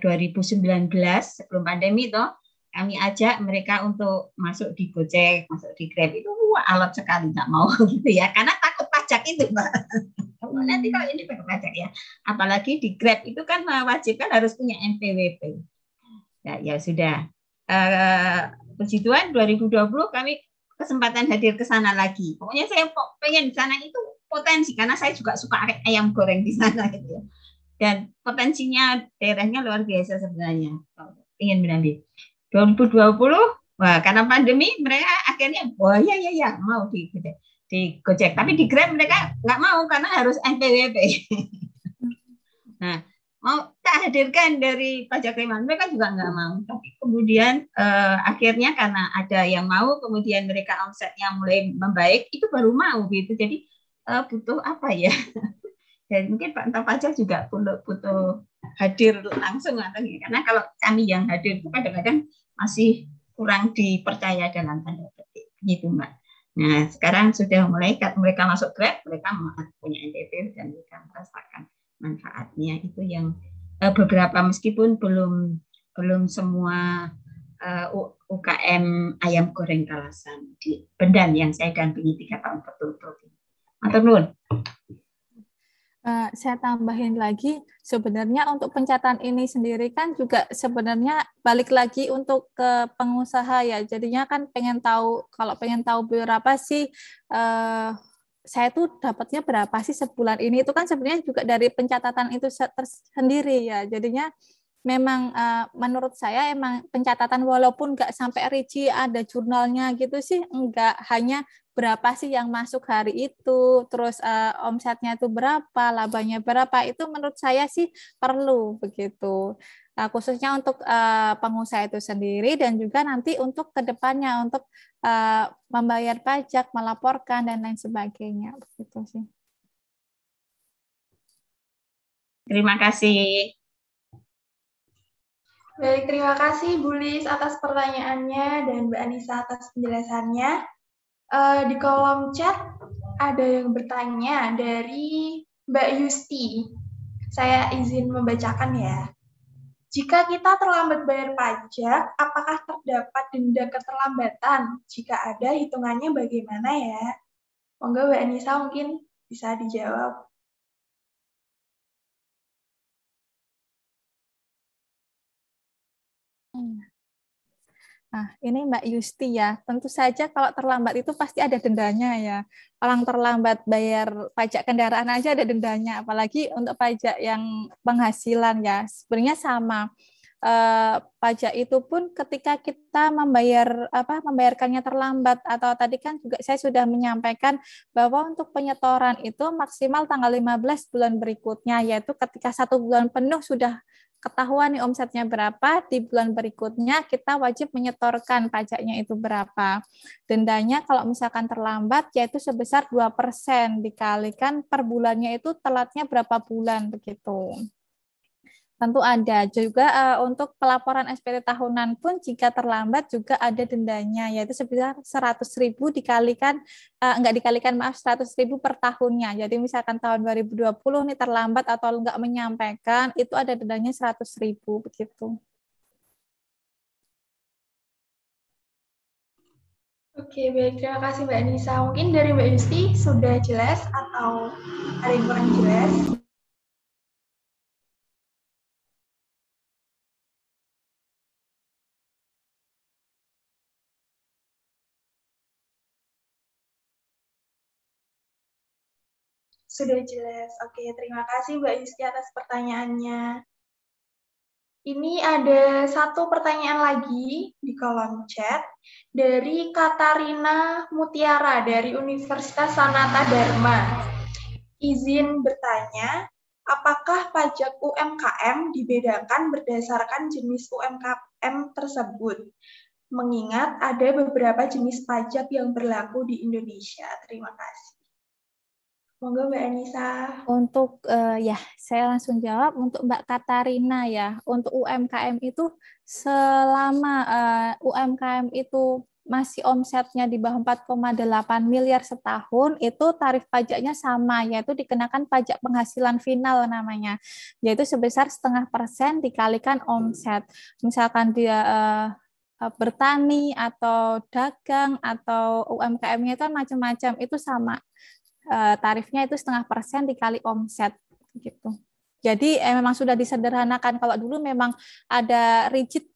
2019 sebelum pandemi toh, kami ajak mereka untuk masuk di Gojek, masuk di Grab, itu alot sekali nggak mau gitu ya, karena takut pajak itu Mbak. Nanti kalau ini pakai pajak ya, apalagi di Grab itu kan mewajibkan harus punya NPWP. Nah, ya sudah. Puji Tuhan 2020 kami kesempatan hadir ke sana lagi. Pokoknya saya pengen di sana itu potensi, karena saya juga suka ayam goreng di sana gitu ya. Dan potensinya daerahnya luar biasa sebenarnya. Ingin menambil. 2020, wah karena pandemi mereka akhirnya, wah ya mau di Gojek, tapi di Grab mereka nggak mau karena harus NPWP. Nah, mau tak hadirkan dari pajak Sleman, mereka juga nggak mau. Tapi kemudian akhirnya karena ada yang mau, kemudian mereka omsetnya mulai membaik, itu baru mau gitu. Jadi butuh apa ya? Dan mungkin Pak Entah Pajak juga butuh hadir langsung, karena kalau kami yang hadir itu kadang-kadang masih kurang dipercaya dalam tanda petik, gitu Mbak. Nah, sekarang sudah mulai mereka masuk Grab, mereka punya NPWP dan mereka merasakan manfaatnya. Itu yang beberapa meskipun belum semua UKM ayam goreng Kalasan di Bendan yang saya dampingi 3 tahun betul-betul. Matur nuwun. Saya tambahin lagi, sebenarnya untuk pencatatan ini sendiri kan juga sebenarnya balik lagi untuk ke pengusaha ya. Jadinya kan kalau pengen tahu berapa sih saya tuh dapatnya berapa sih sebulan ini, itu kan sebenarnya juga dari pencatatan itu sendiri ya. Jadinya memang menurut saya emang pencatatan walaupun nggak sampai rinci ada jurnalnya gitu sih, enggak, hanya berapa sih yang masuk hari itu, terus omsetnya itu berapa, labanya berapa, itu menurut saya sih perlu begitu. Khususnya untuk pengusaha itu sendiri dan juga nanti untuk kedepannya untuk membayar pajak, melaporkan dan lain sebagainya begitu sih. Terima kasih. Baik, terima kasih Bu Lis atas pertanyaannya dan Mbak Anissa atas penjelasannya. Di kolom chat ada yang bertanya dari Mbak Yusti. Saya izin membacakan ya. Jika kita terlambat bayar pajak, apakah terdapat denda keterlambatan? Jika ada, hitungannya bagaimana ya? Monggo Mbak Anissa mungkin bisa dijawab. Nah, ini Mbak Yusti ya, tentu saja kalau terlambat itu pasti ada dendanya ya. Orang terlambat bayar pajak kendaraan aja ada dendanya, apalagi untuk pajak yang penghasilan ya. Sebenarnya sama. Pajak itu pun ketika kita membayarkannya terlambat, atau tadi kan juga saya sudah menyampaikan bahwa untuk penyetoran itu maksimal tanggal 15 bulan berikutnya, yaitu ketika 1 bulan penuh sudah ketahuan nih omsetnya berapa, di bulan berikutnya kita wajib menyetorkan pajaknya itu berapa. Dendanya kalau misalkan terlambat yaitu sebesar 2% dikalikan per bulannya itu telatnya berapa bulan begitu. Tentu ada juga untuk pelaporan SPT tahunan pun jika terlambat juga ada dendanya, yaitu sebesar 100.000 dikalikan, 100.000 per tahunnya. Jadi misalkan tahun 2020 nih terlambat atau enggak menyampaikan, itu ada dendanya 100.000 begitu. Oke, baik. Terima kasih Mbak Anissa. Mungkin dari Mbak Yusti sudah jelas atau ada yang kurang jelas? Sudah jelas. Oke, terima kasih Mbak Yusti atas pertanyaannya. Ini ada satu pertanyaan lagi di kolom chat dari Katarina Mutiara dari Universitas Sanata Dharma. Izin bertanya, apakah pajak UMKM dibedakan berdasarkan jenis UMKM tersebut? Mengingat ada beberapa jenis pajak yang berlaku di Indonesia. Terima kasih. Monggo Mbak Anissa. Untuk ya saya langsung jawab untuk Mbak Katarina ya. Untuk UMKM itu selama UMKM itu masih omsetnya di bawah 4,8 miliar setahun, itu tarif pajaknya sama, yaitu dikenakan pajak penghasilan final namanya, yaitu sebesar 0,5% dikalikan omset. Misalkan dia bertani atau dagang atau UMKM-nya itu macam-macam, itu sama. Tarifnya itu 0,5% dikali omset gitu. Jadi memang sudah disederhanakan. Kalau dulu memang ada rigid,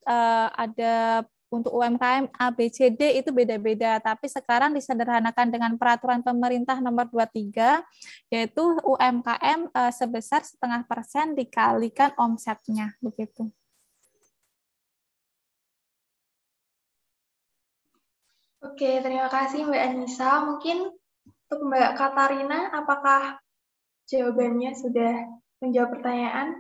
ada untuk UMKM A, B, C, D itu beda-beda. Tapi sekarang disederhanakan dengan peraturan pemerintah nomor 23, yaitu UMKM sebesar 0,5% dikalikan omsetnya begitu. Oke, terima kasih Mbak Anissa. Mungkin untuk Mbak Katarina, apakah jawabannya sudah menjawab pertanyaan?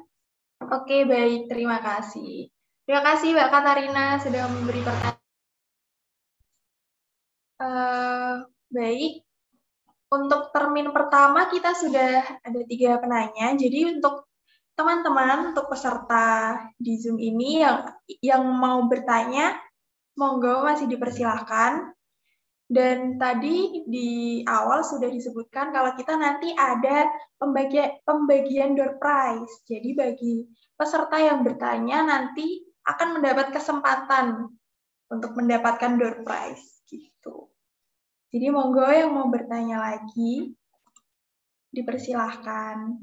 Oke, baik. Terima kasih. Terima kasih Mbak Katarina sudah memberi pertanyaan. Baik. Untuk termin pertama kita sudah ada 3 penanya. Jadi untuk teman-teman, untuk peserta di Zoom ini yang mau bertanya, monggo masih dipersilahkan. Dan tadi di awal sudah disebutkan kalau kita nanti ada pembagian door prize. Jadi bagi peserta yang bertanya nanti akan mendapat kesempatan untuk mendapatkan door prize gitu. Jadi monggo yang mau bertanya lagi dipersilahkan.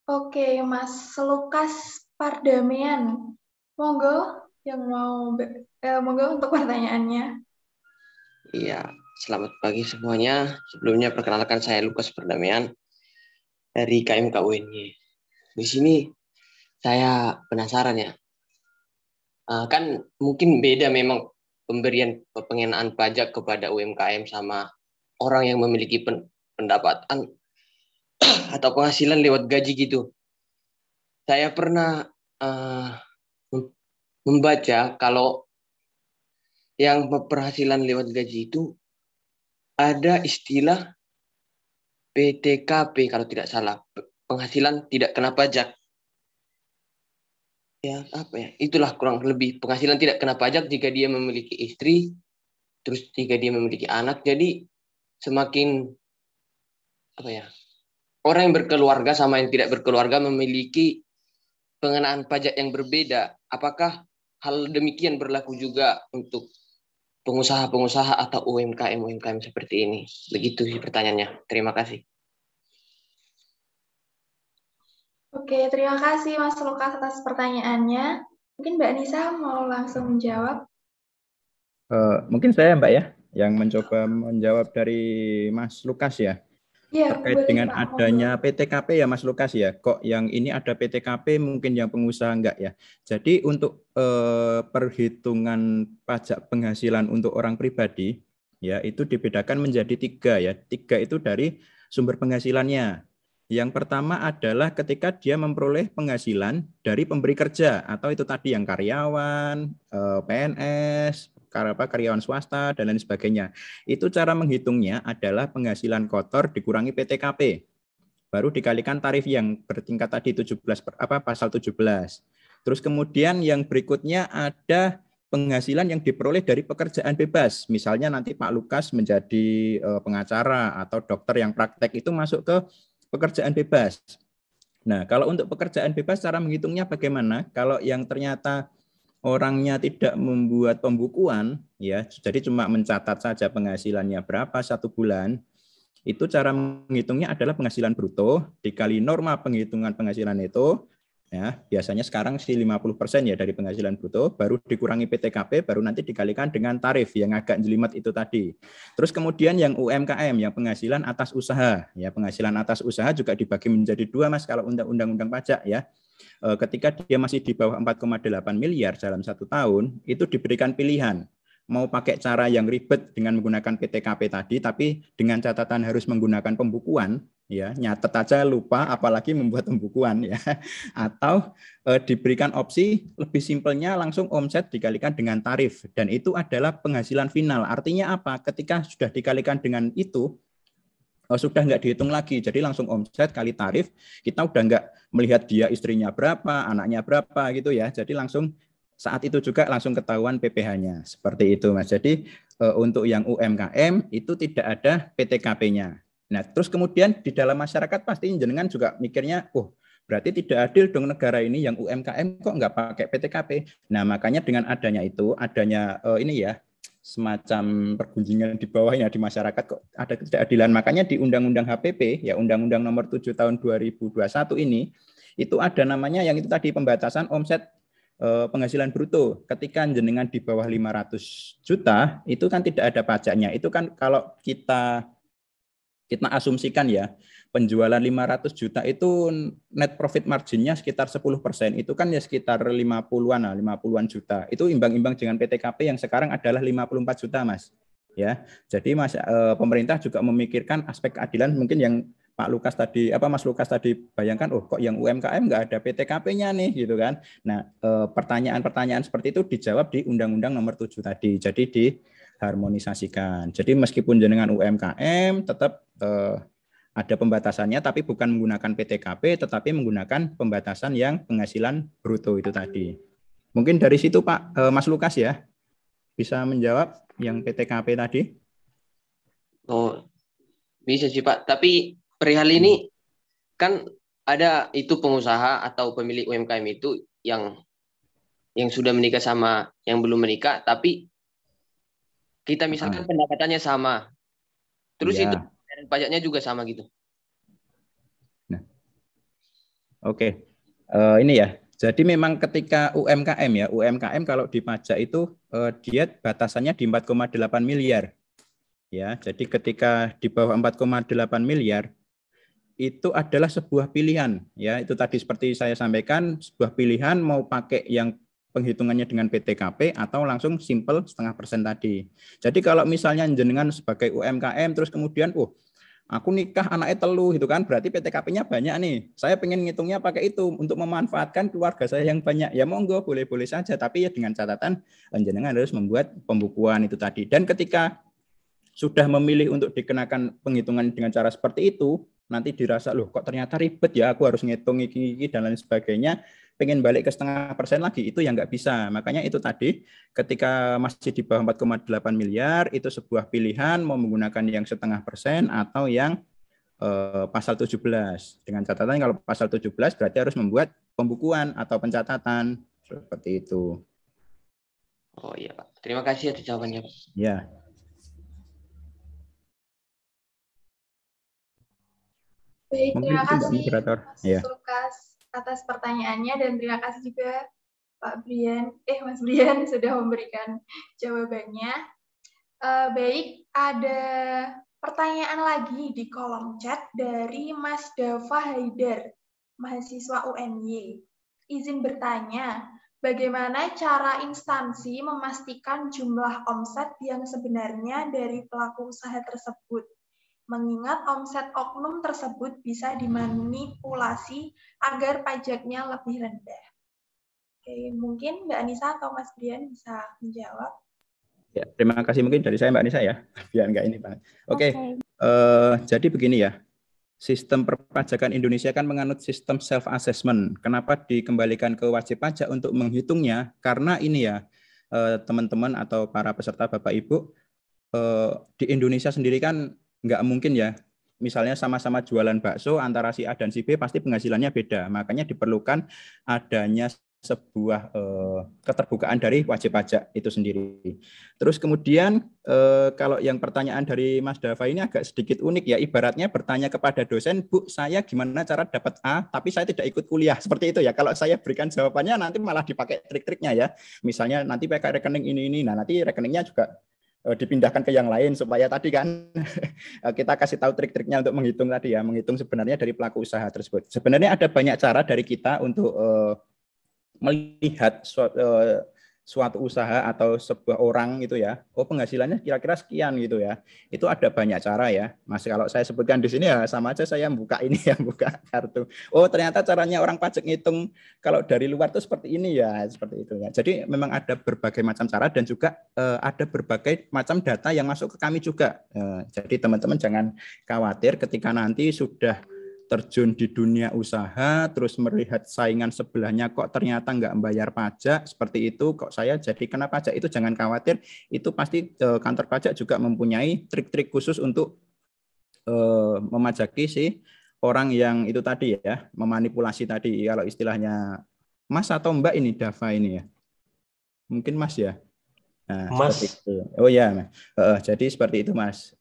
Oke, Mas Lukas Pardamian. Monggo yang monggo untuk pertanyaannya. Iya, selamat pagi semuanya. Sebelumnya perkenalkan saya Lukas Pardamian dari KMK UNY. Di sini saya penasaran ya. Kan mungkin beda memang pemberian pengenaan pajak kepada UMKM sama orang yang memiliki pendapatan atau penghasilan lewat gaji gitu. Saya pernah membaca kalau yang penghasilan lewat gaji itu ada istilah PTKP kalau tidak salah, penghasilan tidak kena pajak. Ya, apa ya? Itulah kurang lebih penghasilan tidak kena pajak jika dia memiliki istri, terus jika dia memiliki anak. Jadi semakin apa ya? Orang yang berkeluarga sama yang tidak berkeluarga memiliki pengenaan pajak yang berbeda. Apakah hal demikian berlaku juga untuk pengusaha-pengusaha atau UMKM seperti ini? Begitu sih pertanyaannya. Terima kasih. Oke, terima kasih Mas Lukas atas pertanyaannya. Mungkin Mbak Nisa mau langsung menjawab. Mungkin saya Mbak ya, yang mencoba menjawab dari Mas Lukas ya. Ya, Terkait boleh, dengan Pak. adanya PTKP ya Mas Lukas ya, kok yang ini ada PTKP mungkin yang pengusaha enggak ya. Jadi untuk perhitungan pajak penghasilan untuk orang pribadi ya itu dibedakan menjadi 3 ya. 3 itu dari sumber penghasilannya. Yang pertama adalah ketika dia memperoleh penghasilan dari pemberi kerja atau itu tadi yang karyawan, PNS, karyawan swasta dan lain sebagainya. Itu cara menghitungnya adalah penghasilan kotor dikurangi PTKP. Baru dikalikan tarif yang bertingkat tadi 17 pasal 17. Terus kemudian yang berikutnya ada penghasilan yang diperoleh dari pekerjaan bebas. Misalnya nanti Pak Lukas menjadi pengacara atau dokter yang praktek itu masuk ke pekerjaan bebas. Nah, kalau untuk pekerjaan bebas cara menghitungnya bagaimana? Kalau yang ternyata orangnya tidak membuat pembukuan, ya, jadi cuma mencatat saja penghasilannya berapa 1 bulan, itu cara menghitungnya adalah penghasilan bruto dikali norma penghitungan penghasilan itu, ya, biasanya sekarang sih 50% ya dari penghasilan bruto, baru dikurangi PTKP, baru nanti dikalikan dengan tarif yang agak jelimet itu tadi. Terus kemudian yang UMKM, yang penghasilan atas usaha, ya penghasilan atas usaha juga dibagi menjadi 2 Mas kalau undang-undang pajak ya. Ketika dia masih di bawah 4,8 miliar dalam 1 tahun, itu diberikan pilihan. Mau pakai cara yang ribet dengan menggunakan PTKP tadi, tapi dengan catatan harus menggunakan pembukuan, ya nyatet aja lupa, apalagi membuat pembukuan ya. Atau diberikan opsi lebih simpelnya langsung omset dikalikan dengan tarif, dan itu adalah penghasilan final. Artinya apa? Ketika sudah dikalikan dengan itu, sudah nggak dihitung lagi, jadi langsung omset kali tarif, kita udah nggak melihat dia istrinya berapa, anaknya berapa gitu ya, jadi langsung saat itu juga langsung ketahuan PPh-nya, seperti itu Mas. Jadi untuk yang UMKM itu tidak ada PTKP-nya. Nah terus kemudian di dalam masyarakat pasti jenengan juga mikirnya, berarti tidak adil dong negara ini yang UMKM kok nggak pakai PTKP. Nah makanya dengan adanya itu, adanya ini ya, semacam pergunjingan di bawahnya di masyarakat kok ada ketidakadilan. Makanya di Undang-Undang HPP, ya Undang-Undang Nomor 7 Tahun 2021 ini, itu ada namanya yang itu tadi pembatasan omset penghasilan bruto. Ketika jenengan di bawah 500 juta, itu kan tidak ada pajaknya. Itu kan kalau kita asumsikan ya, penjualan 500 juta itu net profit marginnya sekitar 10%, itu kan ya sekitar 50-an juta. Itu imbang-imbang dengan PTKP yang sekarang adalah 54 juta, Mas. Ya. Jadi pemerintah juga memikirkan aspek keadilan, mungkin yang Mas Lukas tadi bayangkan, oh kok yang UMKM nggak ada PTKP-nya nih gitu kan. Nah, pertanyaan-pertanyaan seperti itu dijawab di Undang-Undang Nomor 7 tadi. Jadi diharmonisasikan. Jadi meskipun jenengan UMKM tetap ada pembatasannya, tapi bukan menggunakan PTKP, tetapi menggunakan pembatasan yang penghasilan bruto itu tadi. Mungkin dari situ Pak Mas Lukas ya, bisa menjawab yang PTKP tadi? Oh, bisa sih Pak. Tapi perihal ini kan ada itu pengusaha atau pemilik UMKM itu yang sudah menikah sama yang belum menikah, tapi kita misalkan pendapatannya sama. Terus itu pajaknya juga sama gitu. Nah, oke. Ini ya. Jadi memang ketika UMKM kalau dipajak itu dia batasannya di 4,8 miliar. Ya, jadi ketika di bawah 4,8 miliar itu adalah sebuah pilihan. Ya, itu tadi seperti saya sampaikan, sebuah pilihan mau pakai yang penghitungannya dengan PTKP atau langsung simple 0,5% tadi. Jadi kalau misalnya jenengan sebagai UMKM terus kemudian aku nikah anaknya telu gitu kan, berarti PTKP-nya banyak nih. Saya pengen ngitungnya pakai itu untuk memanfaatkan keluarga saya yang banyak. Ya monggo, boleh-boleh saja, tapi ya dengan catatan jenengan harus membuat pembukuan itu tadi. Dan ketika sudah memilih untuk dikenakan penghitungan dengan cara seperti itu, nanti dirasa loh kok ternyata ribet ya, aku harus ngitung iki dan lain sebagainya, pengen balik ke 0,5% lagi, itu yang nggak bisa. Makanya itu tadi, ketika masih di bawah 4,8 miliar, itu sebuah pilihan mau menggunakan yang 0,5% atau yang pasal 17. Dengan catatan kalau pasal 17 berarti harus membuat pembukuan atau pencatatan, seperti itu. Oh iya Pak, terima kasih atas jawabannya Pak. Ya. Baik, terima kasih Mas Lukas atas pertanyaannya, dan terima kasih juga Mas Brian sudah memberikan jawabannya. Baik, ada pertanyaan lagi di kolom chat dari Mas Dava Haidar, mahasiswa UNY. Izin bertanya, bagaimana cara instansi memastikan jumlah omset yang sebenarnya dari pelaku usaha tersebut? Mengingat omset oknum tersebut bisa dimanipulasi agar pajaknya lebih rendah. Oke, mungkin Mbak Anissa atau Mas Brian bisa menjawab. Ya, terima kasih mungkin dari saya Mbak Anissa ya, biar enggak ini Pak. Oke. Jadi begini ya, sistem perpajakan Indonesia kan menganut sistem self-assessment. Kenapa dikembalikan ke wajib pajak untuk menghitungnya? Karena ini ya, teman-teman atau para peserta Bapak Ibu, di Indonesia sendiri kan nggak mungkin ya, misalnya sama-sama jualan bakso, antara si A dan si B pasti penghasilannya beda. Makanya diperlukan adanya sebuah keterbukaan dari wajib pajak itu sendiri. Terus kemudian kalau yang pertanyaan dari Mas Dava ini agak sedikit unik ya, ibaratnya bertanya kepada dosen, Bu, saya gimana cara dapat A, tapi saya tidak ikut kuliah, seperti itu ya. Kalau saya berikan jawabannya nanti malah dipakai trik-triknya ya. Misalnya nanti pakai rekening ini, nah nanti rekeningnya juga dipindahkan ke yang lain supaya tadi kan kita kasih tahu trik-triknya untuk menghitung tadi ya, menghitung sebenarnya dari pelaku usaha tersebut. Sebenarnya ada banyak cara dari kita untuk melihat suatu usaha atau sebuah orang gitu ya, penghasilannya kira-kira sekian gitu ya. Itu ada banyak cara ya, Mas. Kalau saya sebutkan di sini ya sama aja saya buka ini ya, buka kartu. Ternyata caranya orang pajak ngitung kalau dari luar tuh seperti ini ya, seperti itu ya. Jadi memang ada berbagai macam cara dan juga ada berbagai macam data yang masuk ke kami juga. Jadi teman-teman jangan khawatir ketika nanti sudah terjun di dunia usaha, terus melihat saingan sebelahnya kok ternyata nggak membayar pajak, seperti itu, kok saya jadi kena pajak, itu jangan khawatir, itu pasti kantor pajak juga mempunyai trik-trik khusus untuk memajaki si orang yang itu tadi ya, memanipulasi tadi, kalau istilahnya Mas atau Mbak ini, Dava ini ya, mungkin Mas ya. Nah, Mas. seperti itu. Oh ya, jadi seperti itu Mas.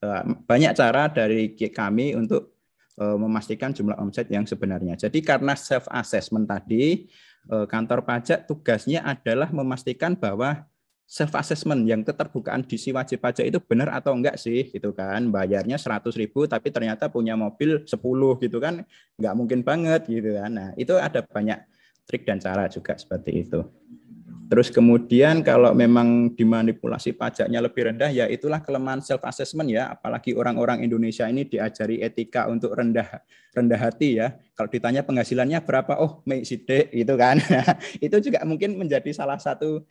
Banyak cara dari kami untuk memastikan jumlah omset yang sebenarnya. Jadi karena self assessment tadi, kantor pajak tugasnya adalah memastikan bahwa self assessment yang keterbukaan di si wajib pajak itu benar atau enggak sih, gitu kan. Bayarnya 100.000 tapi ternyata punya mobil 10 gitu kan, enggak mungkin banget gitu kan. Nah, itu ada banyak trik dan cara juga seperti itu. Terus kemudian kalau memang dimanipulasi pajaknya lebih rendah, ya itulah kelemahan self assessment ya. Apalagi orang-orang Indonesia ini diajari etika untuk rendah hati ya. Kalau ditanya penghasilannya berapa, oh sidik gitu kan. Itu juga mungkin menjadi salah satu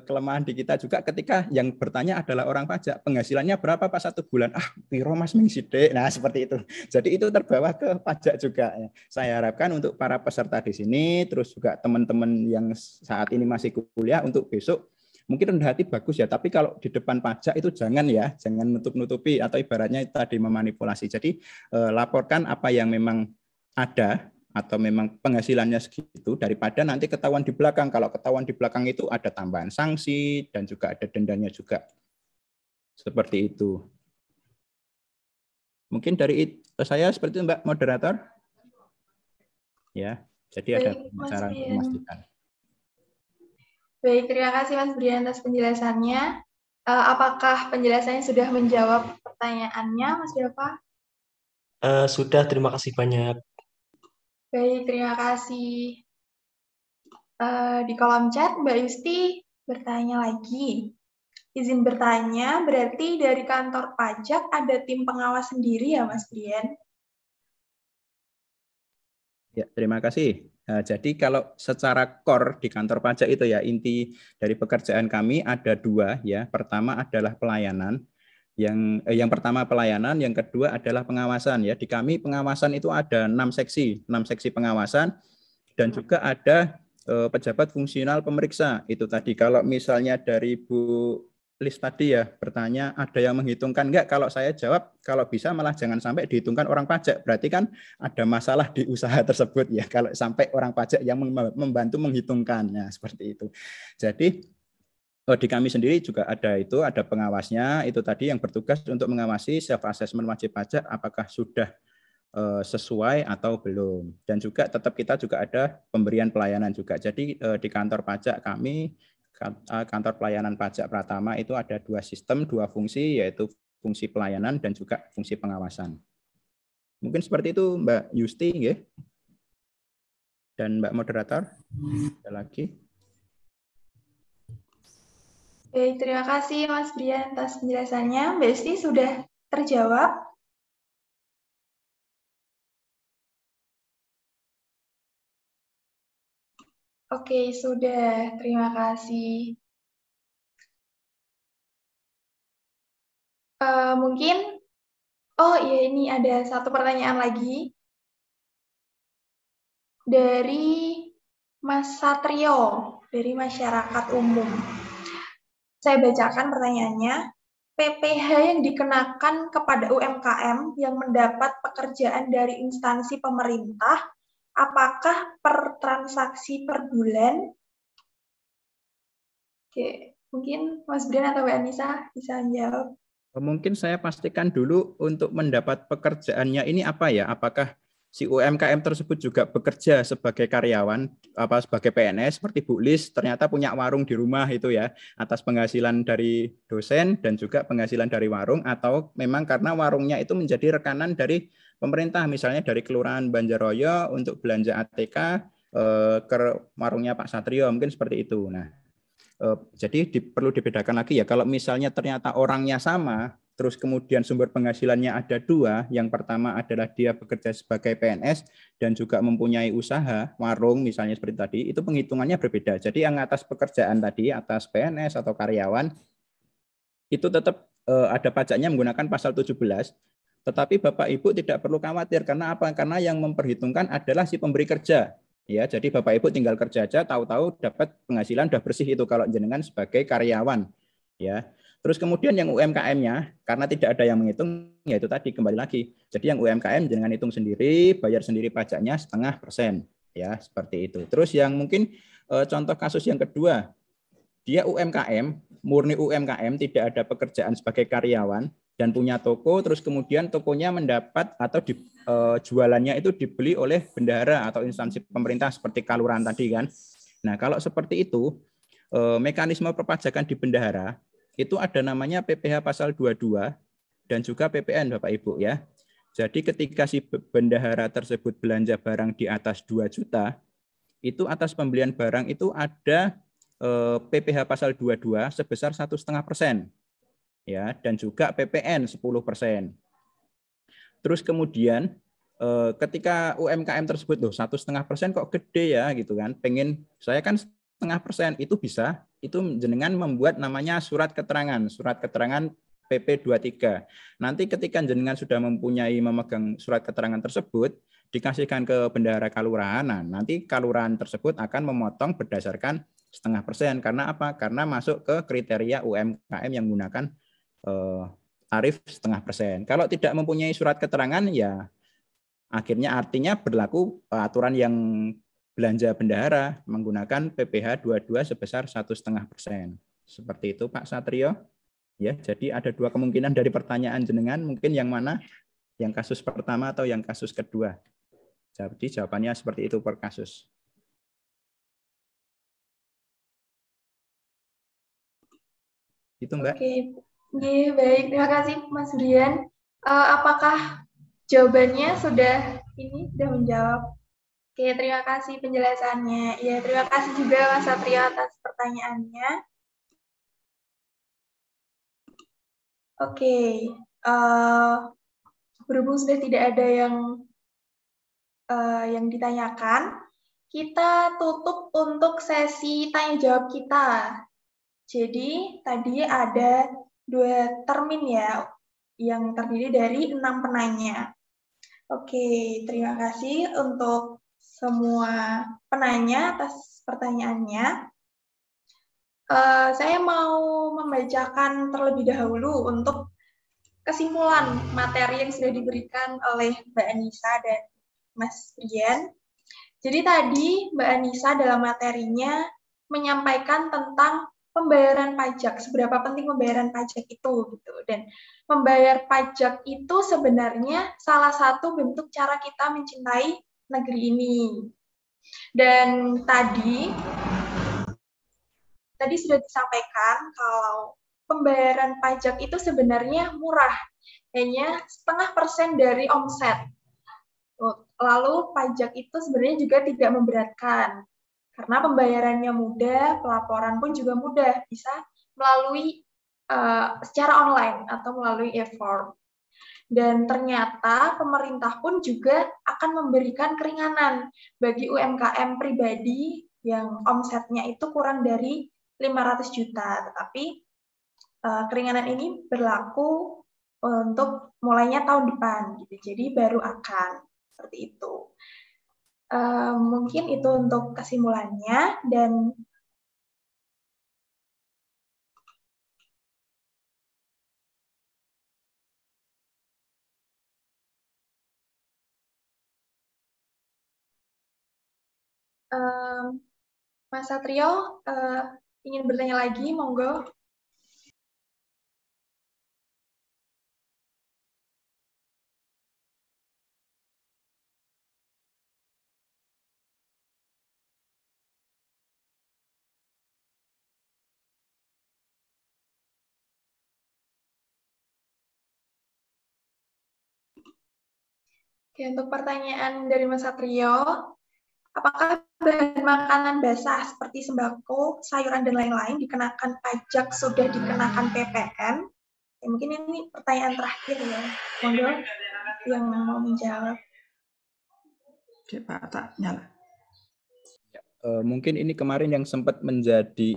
kelemahan di kita juga ketika yang bertanya adalah orang pajak. Penghasilannya berapa Pak 1 bulan? Ah, piro Mas sidik. Nah, seperti itu. Jadi itu terbawa ke pajak juga ya. Saya harapkan untuk para peserta di sini, terus juga teman-teman yang saat ini masih kuliah untuk besok mungkin rendah hati bagus ya, tapi kalau di depan pajak itu jangan nutup-nutupi atau ibaratnya tadi memanipulasi. Jadi laporkan apa yang memang ada atau memang penghasilannya segitu daripada nanti ketahuan di belakang. Kalau ketahuan di belakang itu ada tambahan sanksi dan juga ada dendanya juga. Seperti itu. Mungkin dari saya seperti itu Mbak Moderator. Ya, jadi ada cara memastikan. Baik, terima kasih Mas Brian atas penjelasannya. Apakah penjelasannya sudah menjawab pertanyaannya, Mas Dava? Sudah, terima kasih banyak. Baik, terima kasih. Di kolom chat, Mbak Yusti bertanya lagi. Izin bertanya, berarti dari kantor pajak ada tim pengawas sendiri ya, Mas Brian? Ya, terima kasih. Jadi kalau secara core di kantor pajak itu ya, inti dari pekerjaan kami ada 2 ya. Pertama adalah pelayanan. Yang pertama pelayanan, yang kedua adalah pengawasan ya. Di kami pengawasan itu ada 6 seksi pengawasan dan juga ada pejabat fungsional pemeriksa. Itu tadi kalau misalnya dari Bu Lis tadi ya bertanya ada yang menghitungkan enggak, kalau saya jawab kalau bisa malah jangan sampai dihitungkan orang pajak, berarti kan ada masalah di usaha tersebut ya kalau sampai orang pajak yang membantu menghitungkannya seperti itu. Jadi di kami sendiri juga ada pengawasnya, itu tadi yang bertugas untuk mengawasi self assessment wajib pajak apakah sudah sesuai atau belum, dan juga tetap kita juga ada pemberian pelayanan juga. Jadi di kantor pajak kami, kantor pelayanan pajak Pratama itu ada 2 sistem, 2 fungsi, yaitu fungsi pelayanan dan juga fungsi pengawasan. Mungkin seperti itu Mbak Yusti ya. Dan Mbak Moderator, ada lagi. Baik, terima kasih Mas Brian atas penjelasannya. Mbak Yusti sudah terjawab. Oke, sudah. Terima kasih. Mungkin, oh iya ini ada satu pertanyaan lagi. Dari Mas Satrio, dari masyarakat umum. Saya bacakan pertanyaannya. PPh yang dikenakan kepada UMKM yang mendapat pekerjaan dari instansi pemerintah, apakah per transaksi per bulan? Oke, mungkin Mas Brian atau Mbak Anissa bisa menjawab. Mungkin saya pastikan dulu untuk mendapat pekerjaannya ini apa ya? Apakah si UMKM tersebut juga bekerja sebagai karyawan, sebagai PNS seperti Bu Lis, ternyata punya warung di rumah itu ya, atas penghasilan dari dosen dan juga penghasilan dari warung, atau memang karena warungnya itu menjadi rekanan dari pemerintah, misalnya dari Kelurahan Banjaroyo untuk belanja ATK ke warungnya Pak Satrio, mungkin seperti itu. Nah, jadi perlu dibedakan lagi ya, kalau misalnya ternyata orangnya sama, terus kemudian sumber penghasilannya ada 2, yang pertama adalah dia bekerja sebagai PNS dan juga mempunyai usaha, warung misalnya seperti tadi, itu penghitungannya berbeda. Jadi yang atas pekerjaan tadi, atas PNS atau karyawan, itu tetap ada pajaknya menggunakan pasal 17, tetapi Bapak Ibu tidak perlu khawatir, karena apa? Karena yang memperhitungkan adalah si pemberi kerja. Ya, jadi Bapak Ibu tinggal kerja aja, tahu-tahu dapat penghasilan udah bersih itu kalau jenengan sebagai karyawan. Ya. Terus kemudian yang UMKM-nya, karena tidak ada yang menghitung, ya itu tadi kembali lagi. Jadi yang UMKM jenengan hitung sendiri, bayar sendiri pajaknya 0,5%. Ya, seperti itu. Terus yang mungkin contoh kasus yang kedua, dia UMKM, murni UMKM, tidak ada pekerjaan sebagai karyawan dan punya toko, terus kemudian tokonya mendapat atau jualannya itu dibeli oleh bendahara atau instansi pemerintah seperti kelurahan tadi kan. Nah, kalau seperti itu, mekanisme perpajakan di bendahara itu ada namanya PPh pasal 22 dan juga PPN Bapak Ibu ya. Jadi ketika si bendahara tersebut belanja barang di atas 2 juta, itu atas pembelian barang itu ada PPh pasal 22 sebesar 1,5%. Ya, dan juga PPN 10%. Terus kemudian ketika UMKM tersebut 1,5% kok gede ya gitu kan, pengen saya kan 0,5%, itu bisa, itu jenengan membuat namanya surat keterangan PP 23. Nanti ketika jenengan sudah memegang surat keterangan tersebut, dikasihkan ke bendahara kalurahan, nah nanti kalurahan tersebut akan memotong berdasarkan 0,5%. Karena apa? Karena masuk ke kriteria UMKM yang menggunakan tarif 0,5%. Kalau tidak mempunyai surat keterangan, ya akhirnya artinya berlaku aturan yang belanja bendahara menggunakan PPh 22 sebesar 1,5%. Seperti itu Pak Satrio. Ya, jadi ada dua kemungkinan dari pertanyaan jenengan, mungkin yang mana? Yang kasus pertama atau yang kasus kedua? Jadi jawabannya seperti itu per kasus. Itu Mbak. Oke, baik. Terima kasih Mas Brian. Apakah jawabannya sudah menjawab? Oke, terima kasih penjelasannya. Ya, terima kasih juga Mas Satrio atas pertanyaannya. Oke, berhubung sudah tidak ada yang ditanyakan, kita tutup untuk sesi tanya jawab kita. Jadi tadi ada 2 termin ya, yang terdiri dari 6 penanya. Oke, terima kasih untuk semua penanya atas pertanyaannya. Saya mau membacakan terlebih dahulu untuk kesimpulan materi yang sudah diberikan oleh Mbak Anissa dan Mas Brian. Jadi tadi Mbak Anissa dalam materinya menyampaikan tentang pembayaran pajak, seberapa penting pembayaran pajak itu gitu. Dan membayar pajak itu sebenarnya salah satu bentuk cara kita mencintai negeri ini. Dan tadi sudah disampaikan kalau pembayaran pajak itu sebenarnya murah, hanya 0,5% dari omset. Lalu pajak itu sebenarnya juga tidak memberatkan, karena pembayarannya mudah, pelaporan pun juga mudah, bisa melalui secara online atau melalui e-form. Dan ternyata pemerintah pun juga akan memberikan keringanan bagi UMKM pribadi yang omsetnya itu kurang dari 500 juta, tetapi keringanan ini berlaku untuk mulainya tahun depan, gitu. Jadi baru akan seperti itu. Mungkin itu untuk kesimpulannya, dan Mas Satrio ingin bertanya lagi, monggo. Oke, untuk pertanyaan dari Mas Satrio, apakah bahan makanan basah seperti sembako, sayuran, dan lain-lain dikenakan pajak sudah dikenakan PPN? Ya, mungkin ini pertanyaan terakhir ya. Monggo yang mau menjawab. Oke, Pak, tak nyala. Mungkin ini kemarin yang sempat menjadi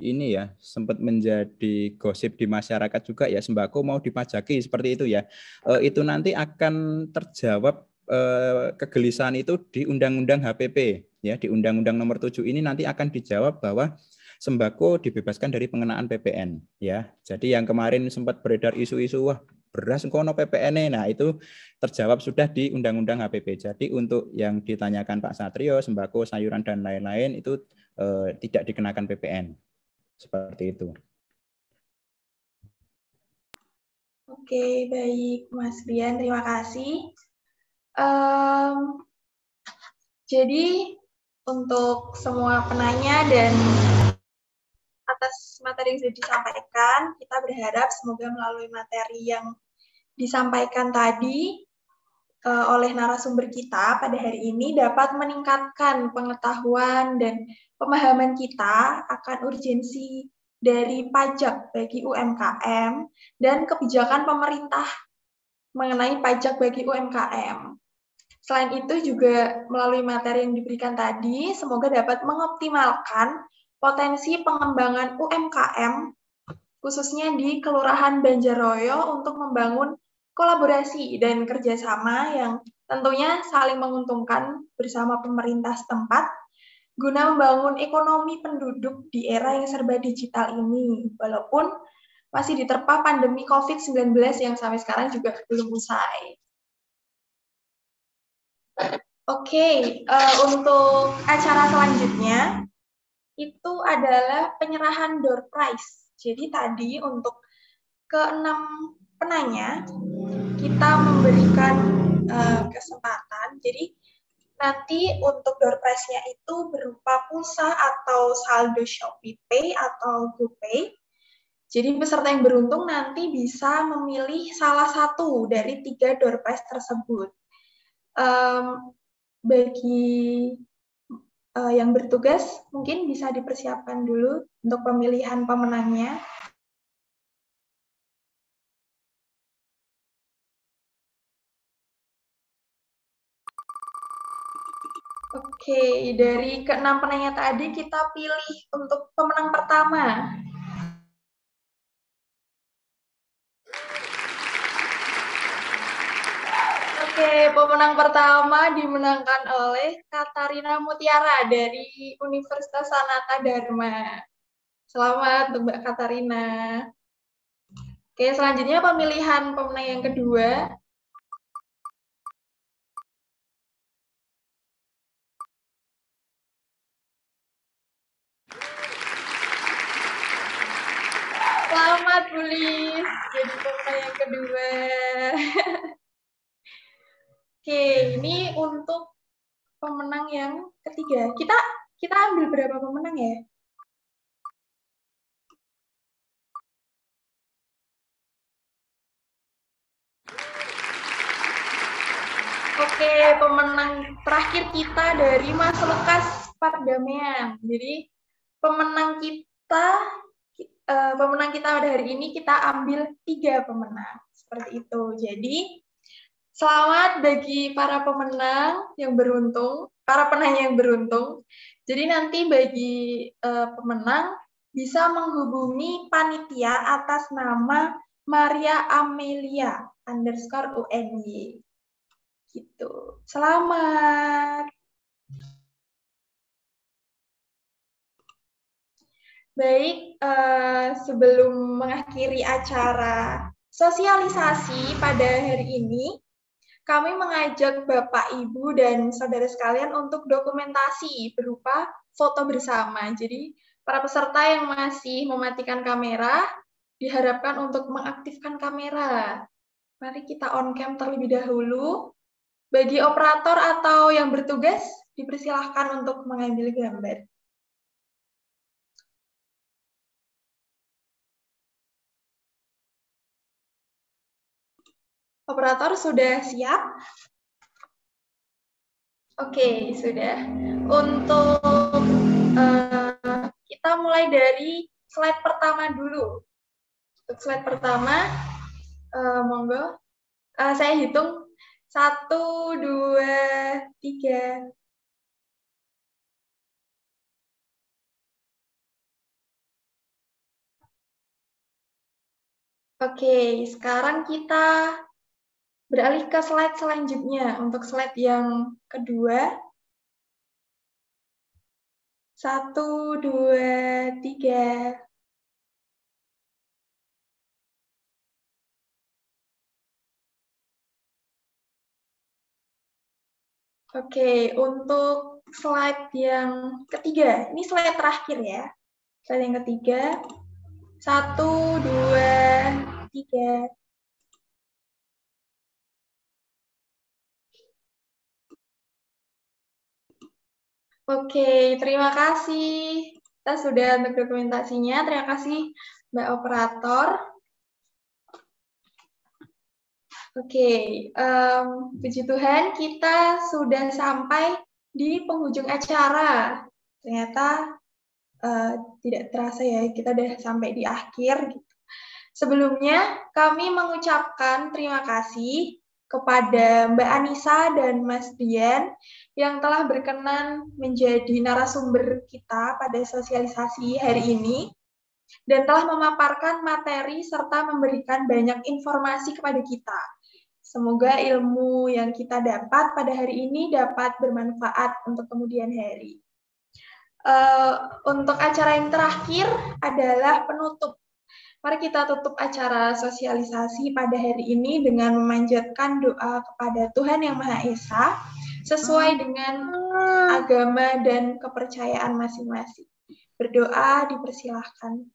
sempat menjadi gosip di masyarakat juga ya, sembako mau dipajaki seperti itu ya. Itu nanti akan terjawab kegelisahan itu di Undang-Undang HPP ya, di Undang-Undang Nomor 7 ini nanti akan dijawab bahwa sembako dibebaskan dari pengenaan PPN ya. Jadi yang kemarin sempat beredar isu-isu wah beras kono PPN, nah itu terjawab sudah di Undang-Undang HPP. Jadi untuk yang ditanyakan Pak Satrio, sembako, sayuran dan lain-lain itu tidak dikenakan PPN. Seperti itu. Oke, baik Mas Brian, terima kasih. Jadi untuk semua penanya dan atas materi yang sudah disampaikan, kita berharap semoga melalui materi yang disampaikan tadi oleh narasumber kita pada hari ini dapat meningkatkan pengetahuan dan pemahaman kita akan urgensi dari pajak bagi UMKM dan kebijakan pemerintah mengenai pajak bagi UMKM. Selain itu juga melalui materi yang diberikan tadi, semoga dapat mengoptimalkan potensi pengembangan UMKM, khususnya di Kelurahan Banjaroyo untuk membangun kolaborasi dan kerjasama yang tentunya saling menguntungkan bersama pemerintah setempat, guna membangun ekonomi penduduk di era yang serba digital ini, walaupun masih diterpa pandemi COVID-19 yang sampai sekarang juga belum usai. Oke, untuk acara selanjutnya itu adalah penyerahan door prize. Jadi tadi untuk ke-6 penanya kita memberikan kesempatan. Jadi nanti untuk door prize-nya itu berupa pulsa atau saldo Shopee Pay atau GoPay. Jadi peserta yang beruntung nanti bisa memilih salah satu dari 3 door prize tersebut. Bagi yang bertugas mungkin bisa dipersiapkan dulu untuk pemilihan pemenangnya. Oke, dari ke-6 penanya tadi kita pilih untuk pemenang pertama. Oke, pemenang pertama dimenangkan oleh Katarina Mutiara dari Universitas Sanata Dharma. Selamat untuk Mbak Katarina. Oke, selanjutnya pemilihan pemenang yang kedua. Selamat Bu Lis, jadi pemenang yang kedua. Oke, ini untuk pemenang yang ketiga. Kita ambil berapa pemenang ya? Oke, pemenang terakhir kita dari Mas Lukas Pardamaian. Jadi pemenang kita pada hari ini kita ambil 3 pemenang seperti itu. Jadi selamat bagi para pemenang yang beruntung, para penanya yang beruntung. Jadi nanti bagi pemenang bisa menghubungi panitia atas nama Maria Amelia _UNY. Gitu. Selamat. Baik, sebelum mengakhiri acara sosialisasi pada hari ini, kami mengajak Bapak, Ibu, dan saudara sekalian untuk dokumentasi berupa foto bersama. Jadi, para peserta yang masih mematikan kamera, diharapkan untuk mengaktifkan kamera. Mari kita on cam terlebih dahulu. Bagi operator atau yang bertugas, dipersilahkan untuk mengambil gambar. Operator sudah siap? Oke, sudah. Untuk kita mulai dari slide pertama dulu. Untuk slide pertama, monggo. Saya hitung 1, 2, 3. Oke, sekarang kita beralih ke slide selanjutnya. Untuk slide yang kedua. 1, 2, 3. Oke, untuk slide yang ketiga, ini slide terakhir ya. Slide yang ketiga. 1, 2, 3. Oke, terima kasih. Kita sudah untuk dokumentasinya. Terima kasih Mbak Operator. Oke, puji Tuhan kita sudah sampai di penghujung acara. Ternyata tidak terasa ya, kita sudah sampai di akhir. Sebelumnya, kami mengucapkan terima kasih kepada Mbak Anissa dan Mas Dian yang telah berkenan menjadi narasumber kita pada sosialisasi hari ini dan telah memaparkan materi serta memberikan banyak informasi kepada kita. Semoga ilmu yang kita dapat pada hari ini dapat bermanfaat untuk kemudian hari. Untuk acara yang terakhir adalah penutup. Mari kita tutup acara sosialisasi pada hari ini dengan memanjatkan doa kepada Tuhan Yang Maha Esa sesuai dengan agama dan kepercayaan masing-masing. Berdoa dipersilahkan.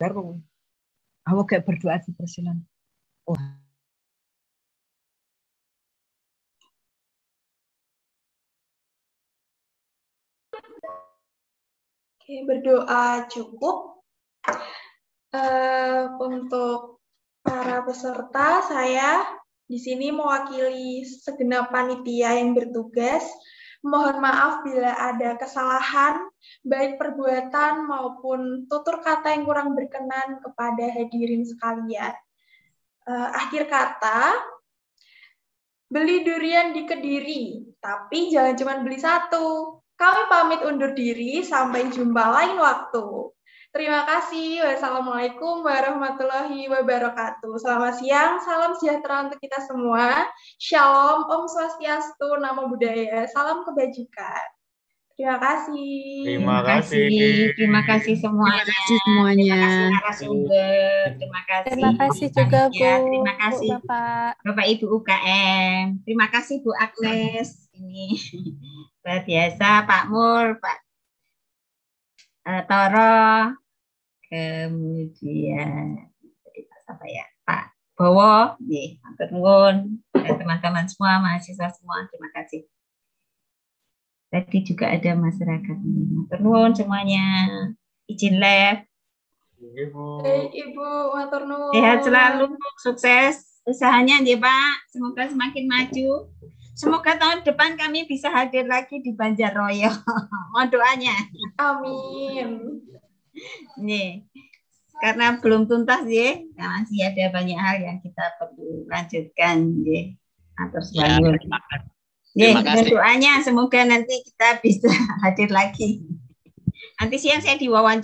Baru, awak kayak berdoa dipersilahkan. Oh. Oke, berdoa cukup. Untuk para peserta, saya di sini mewakili segenap panitia yang bertugas. Mohon maaf bila ada kesalahan, baik perbuatan maupun tutur kata yang kurang berkenan kepada hadirin sekalian. Akhir kata, beli durian di Kediri, tapi jangan cuma beli satu. Kami pamit undur diri, sampai jumpa lain waktu. Terima kasih. Wassalamualaikum warahmatullahi wabarakatuh. Selamat siang, salam sejahtera untuk kita semua. Shalom, Om Swastiastu, Namo Buddhaya, salam kebajikan. Terima kasih. Terima kasih. Terima kasih semuanya. Terima kasih semuanya. Terima kasih narasumber. Terima kasih. Terima kasih juga Bu. Terima kasih Bapak Ibu UKM. Terima kasih Bu Agnes. Ini luar biasa Pak Mur, Pak Toro, kemudian apa ya, Pak Bowo, matur nuwun, teman-teman semua, mahasiswa semua, terima kasih. Tadi juga ada masyarakat ini, matur nuwun semuanya, izin live. Ibu, matur nuwun. Sehat selalu, sukses usahanya ya Pak, semoga semakin maju. Semoga tahun depan kami bisa hadir lagi di Banjarroyo. Mohon doanya. Amin. Nih, karena belum tuntas ya, masih ada banyak hal yang kita perlu lanjutkan ya. Atur selalu. Terima kasih. Doanya semoga nanti kita bisa hadir lagi. Nanti siang saya diwawancara.